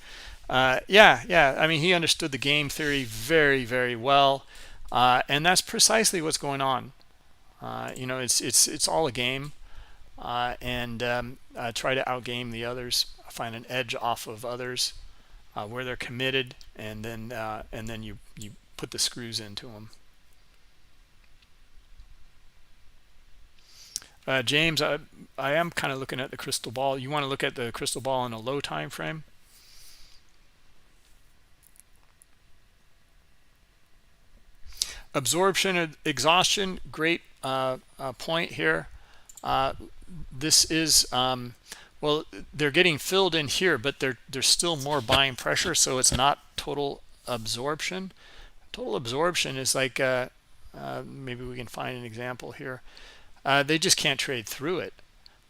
Yeah. I mean, he understood the game theory very well, and that's precisely what's going on. It's all a game, and try to outgame the others, find an edge off of others where they're committed, and then you put the screws into them. James, I am kind of looking at the crystal ball. You want to look at the crystal ball in a low time frame? Absorption and exhaustion, great point here. This is well, they're getting filled in here, but there's still more buying pressure, so it's not total absorption. Total absorption is like maybe we can find an example here. They just can't trade through it.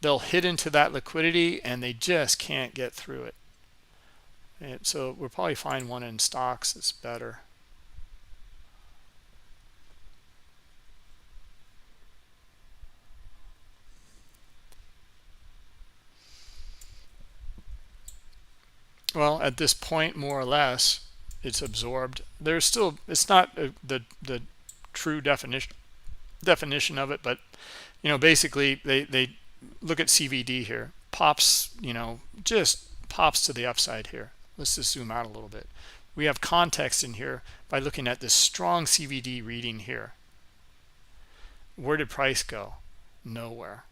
They'll hit into that liquidity and they just can't get through it. And so we'll probably find one in stocks that's better. Well, at this point, more or less, it's absorbed. There's still, it's not the true definition of it, but you know, basically they look at CVD here, pops, you know, just pops to the upside here. Let's just zoom out a little bit. We have context in here by looking at this strong CVD reading here. Where did price go? Nowhere.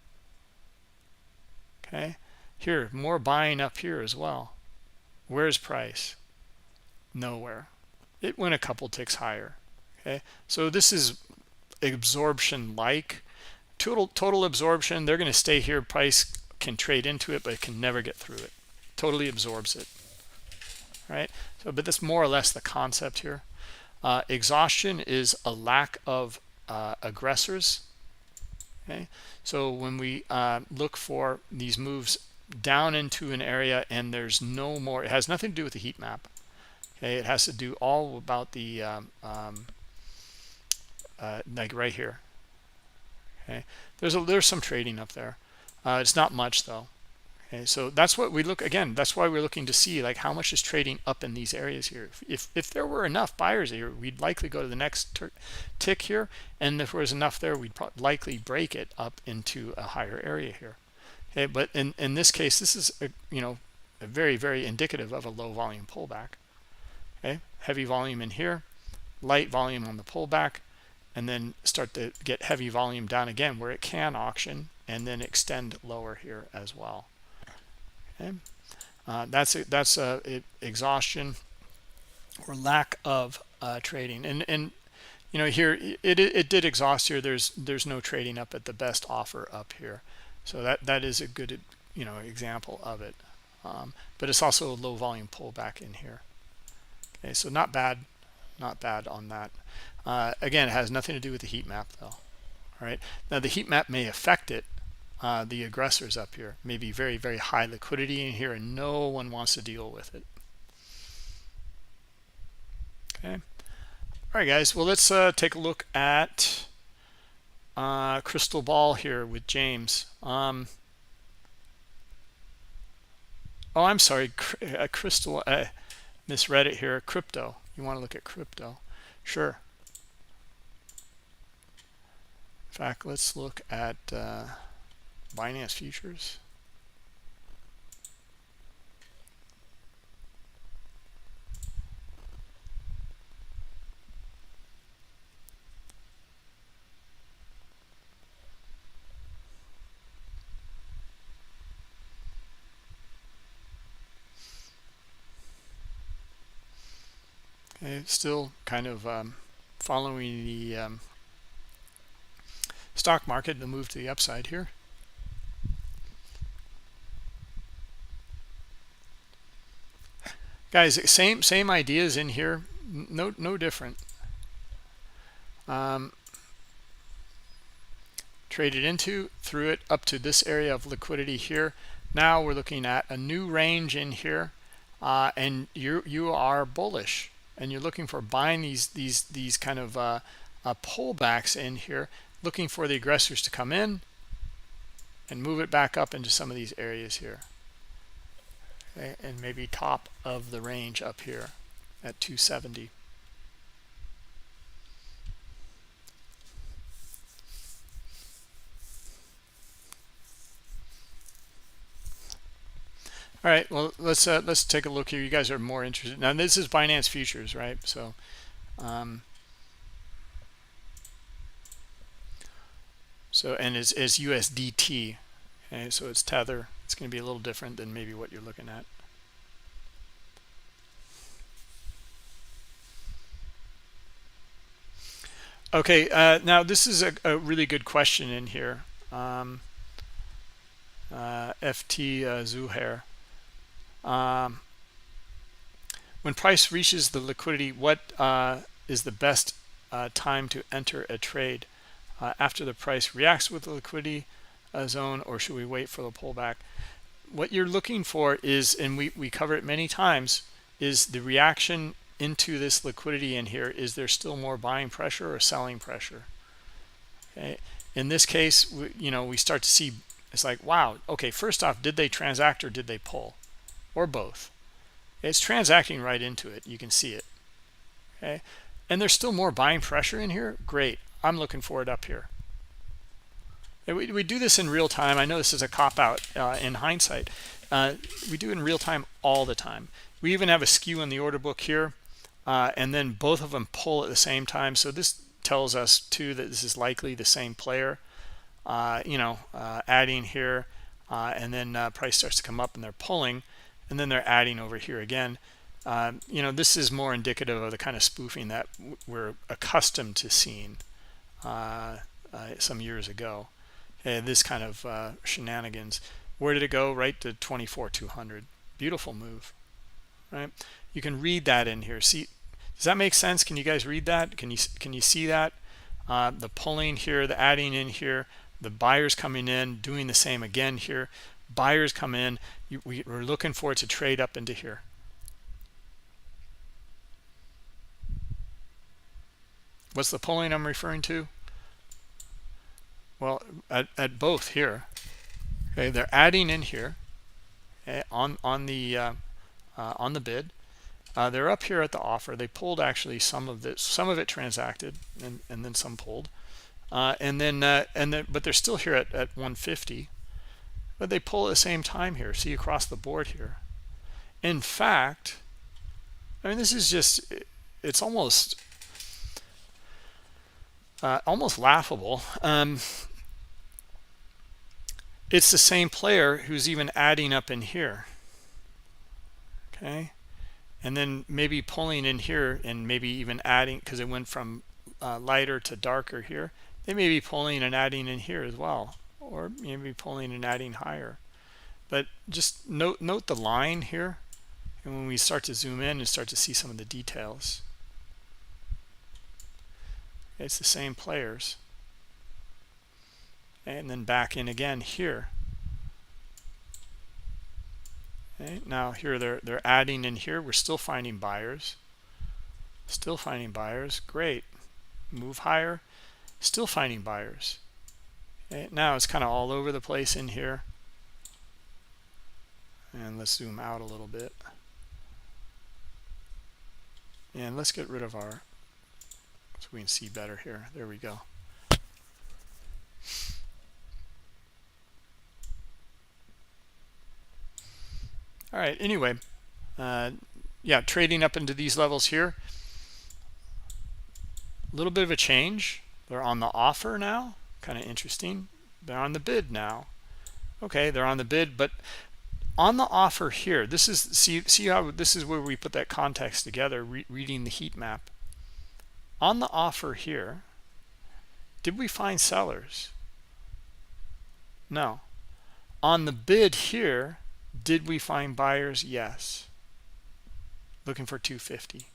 Okay, here, more buying up here as well. Where's price? Nowhere. It went a couple ticks higher. Okay, so this is absorption like total absorption. They're going to stay here. Price can trade into it, but it can never get through it. Totally absorbs it. Right. So, but that's more or less the concept here. Exhaustion is a lack of aggressors. Okay, so when we look for these moves down into an area and there's no more, it has nothing to do with the heat map. Okay, it has to do all about the like right here. Okay, there's some trading up there. It's not much though. Okay, so that's what we look, again, that's why we're looking to see like how much is trading up in these areas here. If there were enough buyers here, we'd likely go to the next tick here, and if there was enough there, we'd likely break it up into a higher area here. Okay, but in this case, this is you know, a very indicative of a low volume pullback. Okay, heavy volume in here, light volume on the pullback, and then start to get heavy volume down again where it can auction and then extend lower here as well. Okay, that's exhaustion or lack of trading, and you know, here it did exhaust here. There's no trading up at the best offer up here. So that is a good, you know, example of it. But it's also a low volume pullback in here. Okay, so not bad on that. Again, it has nothing to do with the heat map though. All right, now the heat map may affect it. The aggressors up here may be very high liquidity in here, and no one wants to deal with it. Okay, all right, guys. Well, let's take a look at crystal ball here with James. Oh, I'm sorry, crystal, misread it here. Crypto, you want to look at crypto? Sure. In fact, let's look at Binance futures. Okay, still kind of following the stock market, the move to the upside here. Guys, same ideas in here, no different. Traded into, through it up to this area of liquidity here. Now we're looking at a new range in here, and you are bullish, and you're looking for buying these kind of pullbacks in here, looking for the aggressors to come in and move it back up into some of these areas here. Okay, and maybe top of the range up here at 270. All right, well, let's take a look here. You guys are more interested. Now, this is Binance futures, right? So, and is USDT. Okay, so it's Tether. It's going to be a little different than maybe what you're looking at. Okay, now this is a really good question in here. FT Zuhair. When price reaches the liquidity, what is the best time to enter a trade? After the price reacts with the liquidity zone, or should we wait for the pullback? What you're looking for is, and we cover it many times, is the reaction into this liquidity in here. Is there still more buying pressure or selling pressure? Okay. In this case, we start to see, it's like, wow, okay, first off, did they transact or did they pull, or both? It's transacting right into it. You can see it. Okay, and there's still more buying pressure in here. Great. I'm looking for it up here. And we do this in real time. I know this is a cop-out in hindsight. We do it in real time all the time. We even have a skew in the order book here, and then both of them pull at the same time. So this tells us too that this is likely the same player. Adding here, and then price starts to come up and they're pulling, and then they're adding over here again. This is more indicative of the kind of spoofing that we're accustomed to seeing some years ago. This kind of shenanigans. Where did it go? Right to 24,200. Beautiful move, right? You can read that in here. See, does that make sense? Can you guys read that? Can you see that? The pulling here, the adding in here, the buyers coming in, doing the same again here. Buyers come in. We're looking for it to trade up into here. What's the pulling I'm referring to? Well, at both here. Okay, they're adding in here, okay, on the bid. They're up here at the offer. They pulled actually some of it transacted, and then some pulled, but they're still here at 150. But they pull at the same time here. See across the board here. In fact, I mean, this is just, it's almost laughable. It's the same player who's even adding up in here. Okay, and then maybe pulling in here and maybe even adding, because it went from lighter to darker here. They may be pulling and adding in here as well, or maybe pulling and adding higher. But just note the line here, and when we start to zoom in and start to see some of the details, it's the same players. And then back in again here. Okay, now here they're adding in here. We're still finding buyers. Still finding buyers. Great. Move higher. Still finding buyers. Okay, now it's kind of all over the place in here. And let's zoom out a little bit. And let's get rid of our, so we can see better here. There we go. All right, anyway, yeah, trading up into these levels here. A little bit of a change. They're on the offer now. Kind of interesting. They're on the bid now. Okay, they're on the bid, but on the offer here, this is, see how this is where we put that context together, reading the heat map. On the offer here, did we find sellers? No. On the bid here, did we find buyers? Yes. Looking for 250.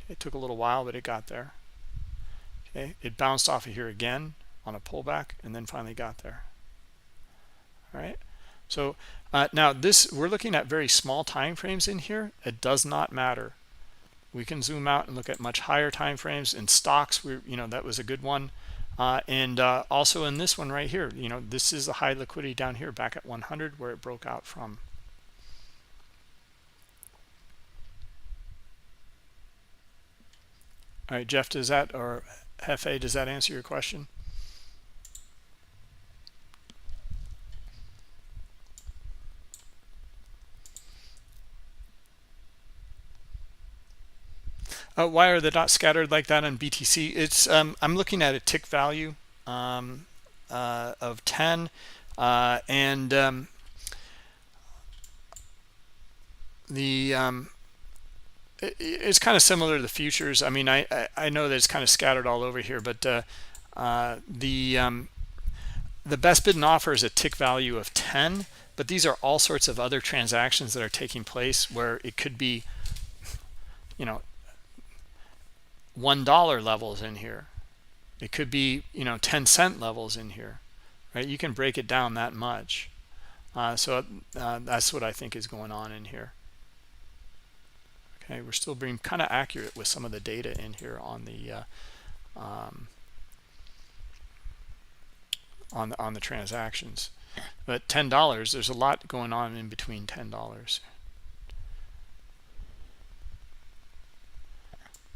It took a little while, but it got there. Okay, it bounced off of here again on a pullback and then finally got there. All right, so now this, we're looking at very small time frames in here. It does not matter. We can zoom out and look at much higher time frames. In stocks, that was a good one. And also in this one right here, this is the high liquidity down here back at 100 where it broke out from. All right, Jeff, does that, or Hefe, does that answer your question? Why are the dots scattered like that on BTC? It's I'm looking at a tick value of 10, and it's kind of similar to the futures. I mean, I know that it's kind of scattered all over here, but the best bid and offer is a tick value of 10, but these are all sorts of other transactions that are taking place where it could be, you know, $1 levels in here. It could be, you know, 10-cent levels in here, right? You can break it down that much. So that's what I think is going on in here. Okay, we're still being kind of accurate with some of the data in here on the on the transactions. But $10, there's a lot going on in between $10.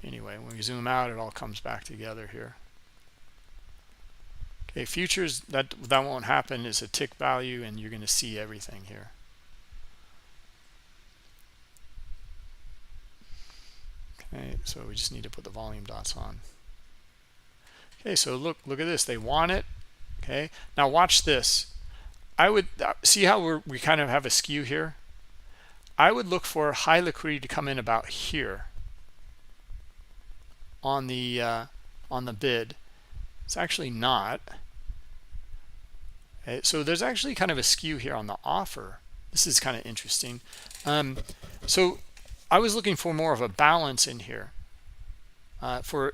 Anyway, when we zoom out, it all comes back together here. Okay, futures, that won't happen. Is a tick value, and you're going to see everything here. Okay, so we just need to put the volume dots on. Okay, so look at this. They want it. Okay, now watch this. I would see how we kind of have a skew here. I would look for high liquidity to come in about here on the bid. It's actually not. Okay, so there's actually kind of a skew here on the offer. This is kind of interesting. So I was looking for more of a balance in here. For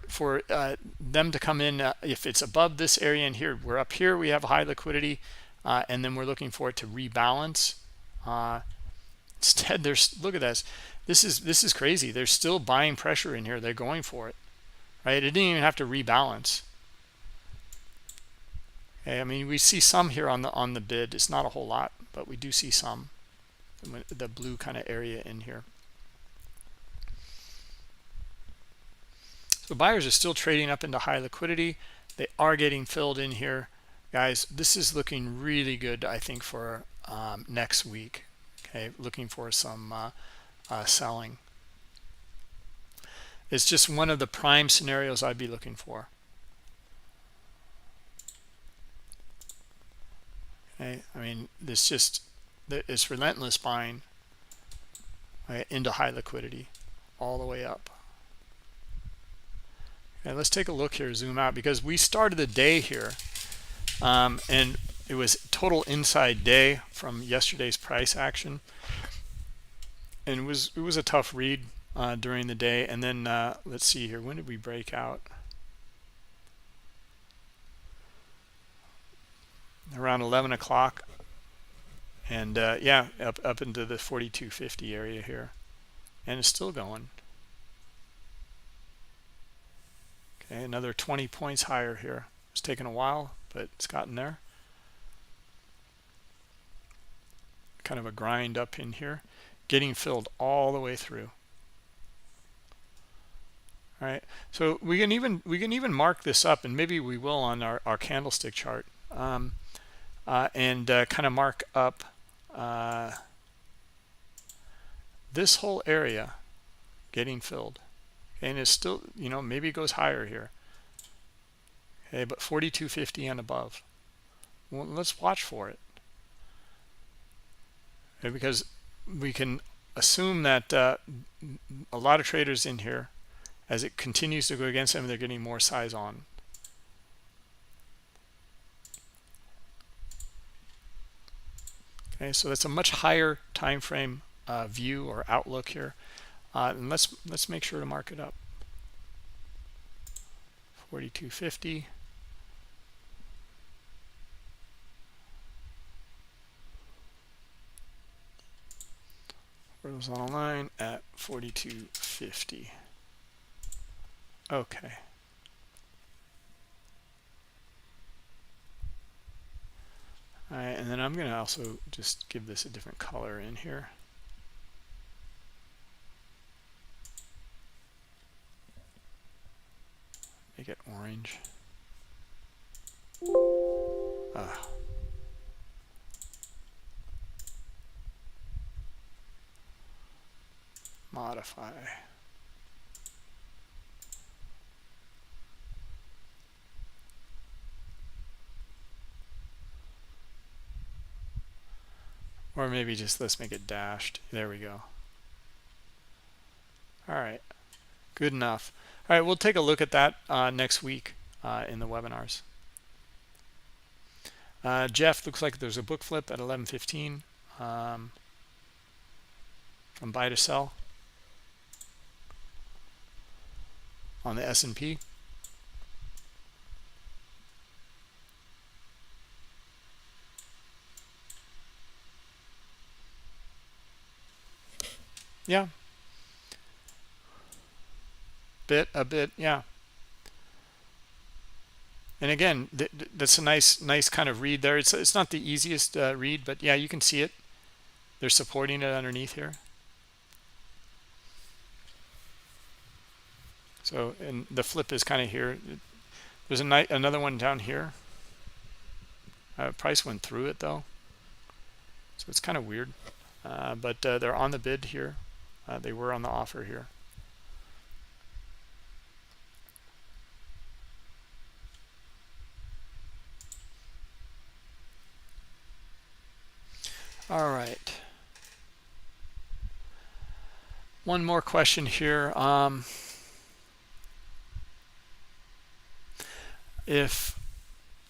them to come in, if it's above this area in here, we're up here, we have high liquidity, and then we're looking for it to rebalance. Instead, look at this. This is crazy. There's still buying pressure in here. They're going for it, right? It didn't even have to rebalance. Okay, I mean, we see some here on the bid. It's not a whole lot, but we do see some, the blue kind of area in here. So buyers are still trading up into high liquidity. They are getting filled in here. Guys, this is looking really good, I think, for next week. Okay, looking for some selling. It's just one of the prime scenarios I'd be looking for. Okay, I mean, it's relentless buying, right, into high liquidity all the way up. And let's take a look here, zoom out, because we started the day here, and it was total inside day from yesterday's price action, and it was a tough read during the day. And then let's see here, when did we break out? Around 11 o'clock, and yeah, up into the 42.50 area here, and it's still going. Okay, another 20 points higher here. It's taken a while, but it's gotten there. Kind of a grind up in here, getting filled all the way through. All right, so we can even mark this up, and maybe we will on our candlestick chart, and kind of mark up this whole area getting filled. And it's still, you know, maybe it goes higher here. Okay, but 42.50 and above. Well, let's watch for it. Okay, because we can assume that a lot of traders in here, as it continues to go against them, they're getting more size on. Okay, so that's a much higher time frame view or outlook here. And let's make sure to mark it up. 42.50. Horizontal line at 42.50. Okay. All right, and then I'm going to also just give this a different color in here. Make it orange. Modify. Or maybe just let's make it dashed. There we go. All right, good enough. All right, we'll take a look at that next week in the webinars. Jeff, looks like there's a book flip at 11:15 from buy to sell on the S&P. Yeah, a bit, yeah. And again, that's a nice kind of read there. It's not the easiest read, but yeah, you can see it. They're supporting it underneath here. So, and the flip is kind of here. There's another one down here. Price went through it though, so it's kind of weird. But they're on the bid here. They were on the offer here. All right. One more question here. If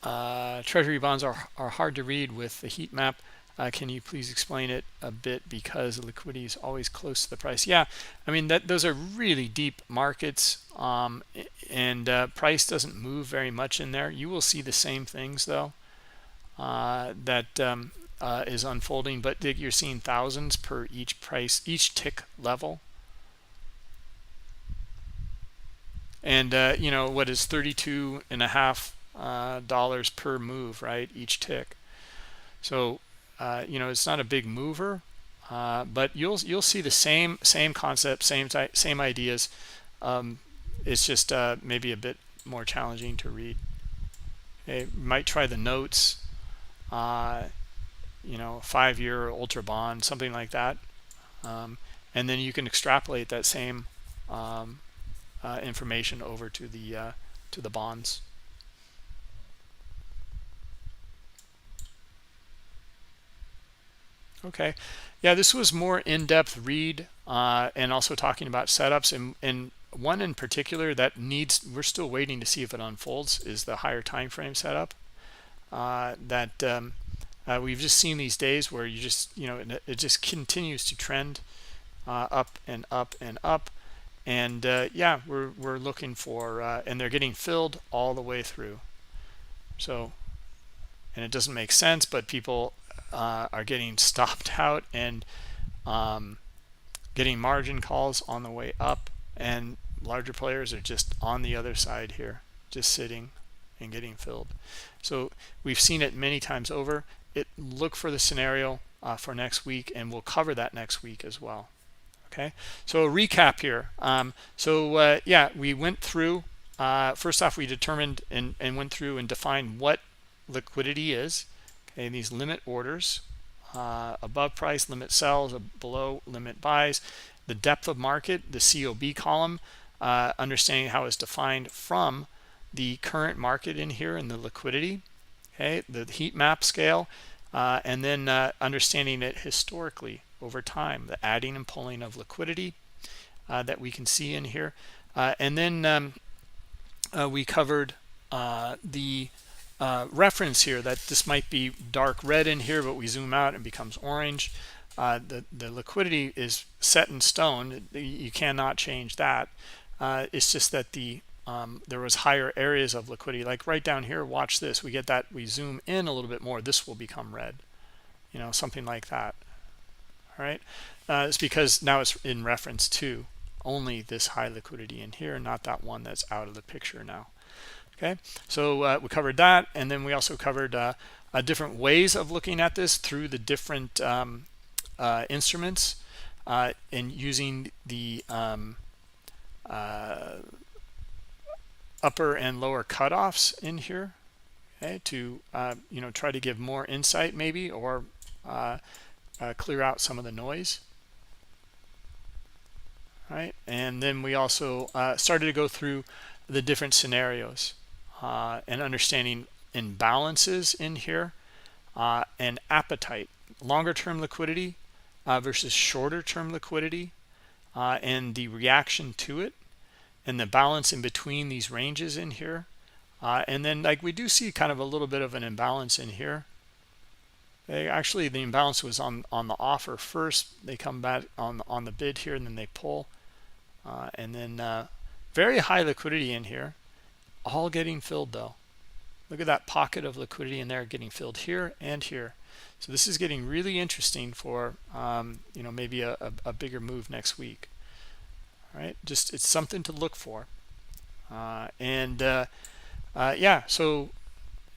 treasury bonds are hard to read with the heat map, can you please explain it a bit, because liquidity is always close to the price? Yeah, I mean, those are really deep markets, and price doesn't move very much in there. You will see the same things though that is unfolding, but you're seeing thousands per each tick level. And you know, what is $32.50 per move, right? Each tick. So you know, it's not a big mover, but you'll see the same concept, same ideas. It's just maybe a bit more challenging to read. Okay, might try the notes, you know, 5-year ultra bond, something like that, and then you can extrapolate that same information over to the bonds. Okay, yeah, this was more in-depth read, and also talking about setups, and one in particular that we're still waiting to see if it unfolds, is the higher time frame setup that we've just seen these days, where you just, you know, it just continues to trend up and up and up. And yeah, we're looking for, and they're getting filled all the way through. So, and it doesn't make sense, but people are getting stopped out and getting margin calls on the way up, and larger players are just on the other side here, just sitting and getting filled. So we've seen it many times over. Look for the scenario for next week, and we'll cover that next week as well. Okay, so a recap here. Yeah, we went through, first off, we determined and went through and defined what liquidity is. Okay, these limit orders, above price limit sells, below limit buys, the depth of market, the COB column, understanding how it's defined from the current market in here and the liquidity. Okay, the heat map scale, and then understanding it historically over time, the adding and pulling of liquidity that we can see in here. And then we covered the reference here, that this might be dark red in here, but we zoom out and it becomes orange. The liquidity is set in stone. You cannot change that. It's just that there was higher areas of liquidity, like right down here. Watch this. We get that, we zoom in a little bit more, this will become red, you know, something like that. All right, it's because now it's in reference to only this high liquidity in here, not that one that's out of the picture now. Okay, so we covered that, and then we also covered different ways of looking at this through the different instruments, and using the upper and lower cutoffs in here, okay, to you know, try to give more insight maybe, or clear out some of the noise. All right, and then we also started to go through the different scenarios and understanding imbalances in here, and appetite. longer term liquidity versus shorter term liquidity, and the reaction to it, and the balance in between these ranges in here. And then like we do see kind of a little bit of an imbalance in here. Actually, the imbalance was on the offer first. They come back on the bid here, and then they pull, and then very high liquidity in here, all getting filled though. Look at that pocket of liquidity in there getting filled here and here. So this is getting really interesting for you know, maybe a bigger move next week. All right, just it's something to look for. Yeah, so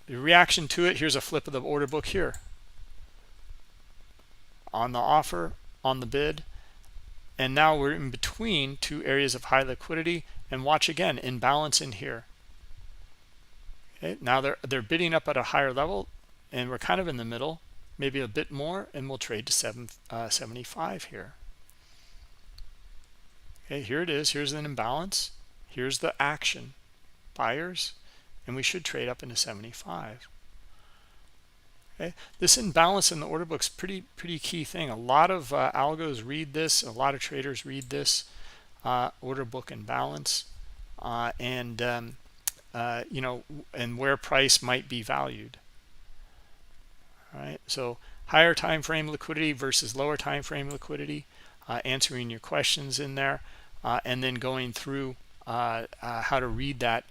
the reaction to it, here's a flip of the order book here. On the offer, on the bid, and now we're in between two areas of high liquidity, and watch again, imbalance in here. Okay, now they're bidding up at a higher level, and we're kind of in the middle, maybe a bit more, and we'll trade to 775 here. Okay, here it is. Here's an imbalance. Here's the action, buyers, and we should trade up into 75. Okay, this imbalance in the order book's pretty key thing. A lot of algos read this, a lot of traders read this order book imbalance, you know, and where price might be valued. All right, so higher time frame liquidity versus lower time frame liquidity, answering your questions in there, and then going through how to read that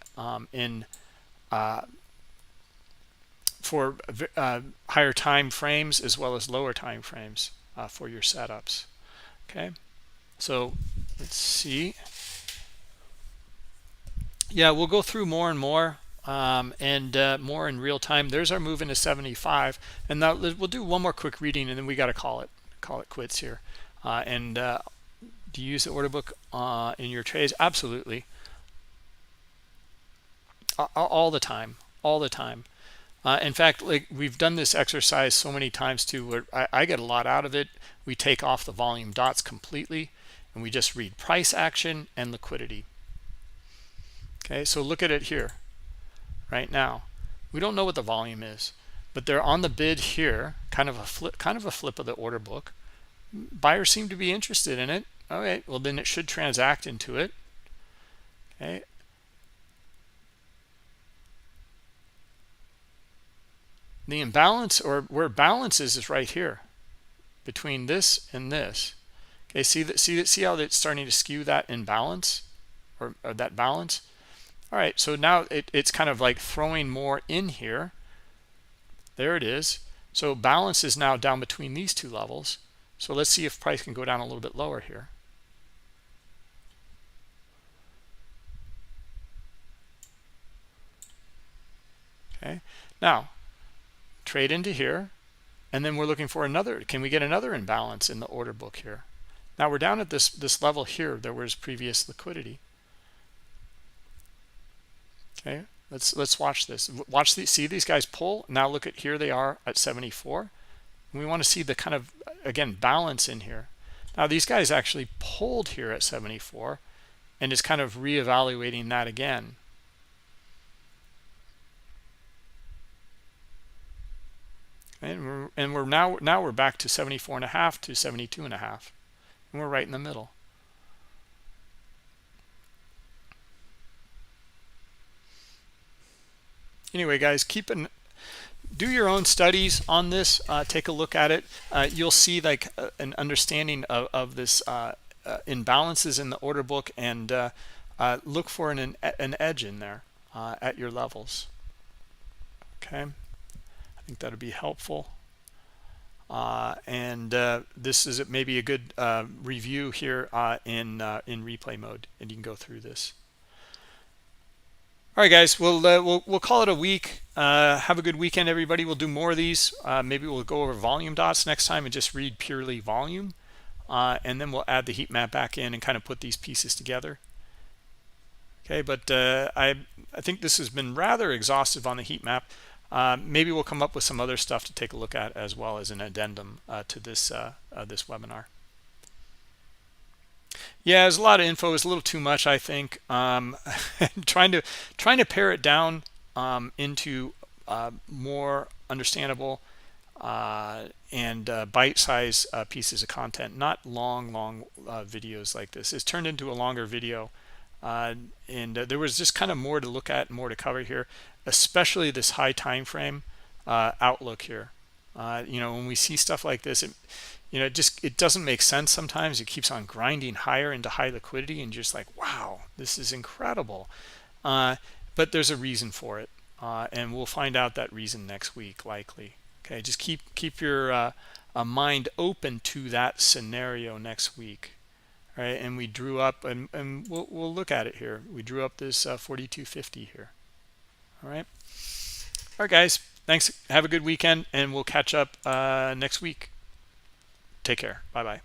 for higher time frames as well as lower time frames for your setups. Okay, so let's see. Yeah, we'll go through more and more, more in real time. There's our move into 75, and now we'll do one more quick reading, and then we got to call it quits here. Do you use the order book in your trades? Absolutely, all the time, all the time. In fact, like we've done this exercise so many times too, where I get a lot out of it. We take off the volume dots completely, and we just read price action and liquidity. Okay, so look at it here right now. We don't know what the volume is, but they're on the bid here, kind of a flip of the order book. Buyers seem to be interested in it. All right, well then it should transact into it. Okay, the imbalance, or where balance is right here between this and this. Okay, see how it's starting to skew that imbalance, or that balance. All right, so now it's kind of like throwing more in here. There it is. So balance is now down between these two levels. So let's see if price can go down a little bit lower here. Okay, now trade into here, and then we're looking for another. Can we get another imbalance in the order book here? Now we're down at this level here. There was previous liquidity. Okay, let's watch this. See these guys pull. Now look at here, they are at 74. And we want to see the kind of, again, balance in here. Now these guys actually pulled here at 74, and is kind of reevaluating that again. And we're now we're back to 74.5 to 72.5, and we're right in the middle. Anyway, guys, do your own studies on this. Take a look at it. You'll see like an understanding of this imbalances in the order book, and look for an edge in there at your levels. Okay, I think that'll be helpful. This is maybe a good review here in replay mode, and you can go through this. All right, guys, we'll call it a week. Have a good weekend, everybody. We'll do more of these. Maybe we'll go over volume dots next time and just read purely volume, and then we'll add the heat map back in and kind of put these pieces together. Okay, but I think this has been rather exhaustive on the heat map. Maybe we'll come up with some other stuff to take a look at as well as an addendum to this webinar. Yeah, there's a lot of info. It's a little too much, I think. Trying to pare it down into more understandable bite-sized pieces of content, not long videos like this. It's turned into a longer video, and there was just kind of more to look at, more to cover here, especially this high time frame outlook here. When we see stuff like this, it doesn't make sense sometimes. It keeps on grinding higher into high liquidity, and just like, wow, this is incredible. But there's a reason for it, and we'll find out that reason next week, likely. Okay, just keep your mind open to that scenario next week. All right, and we drew up, and we'll look at it here. We drew up this 4250 here. All right, guys. Thanks. Have a good weekend, and we'll catch up next week. Take care. Bye-bye.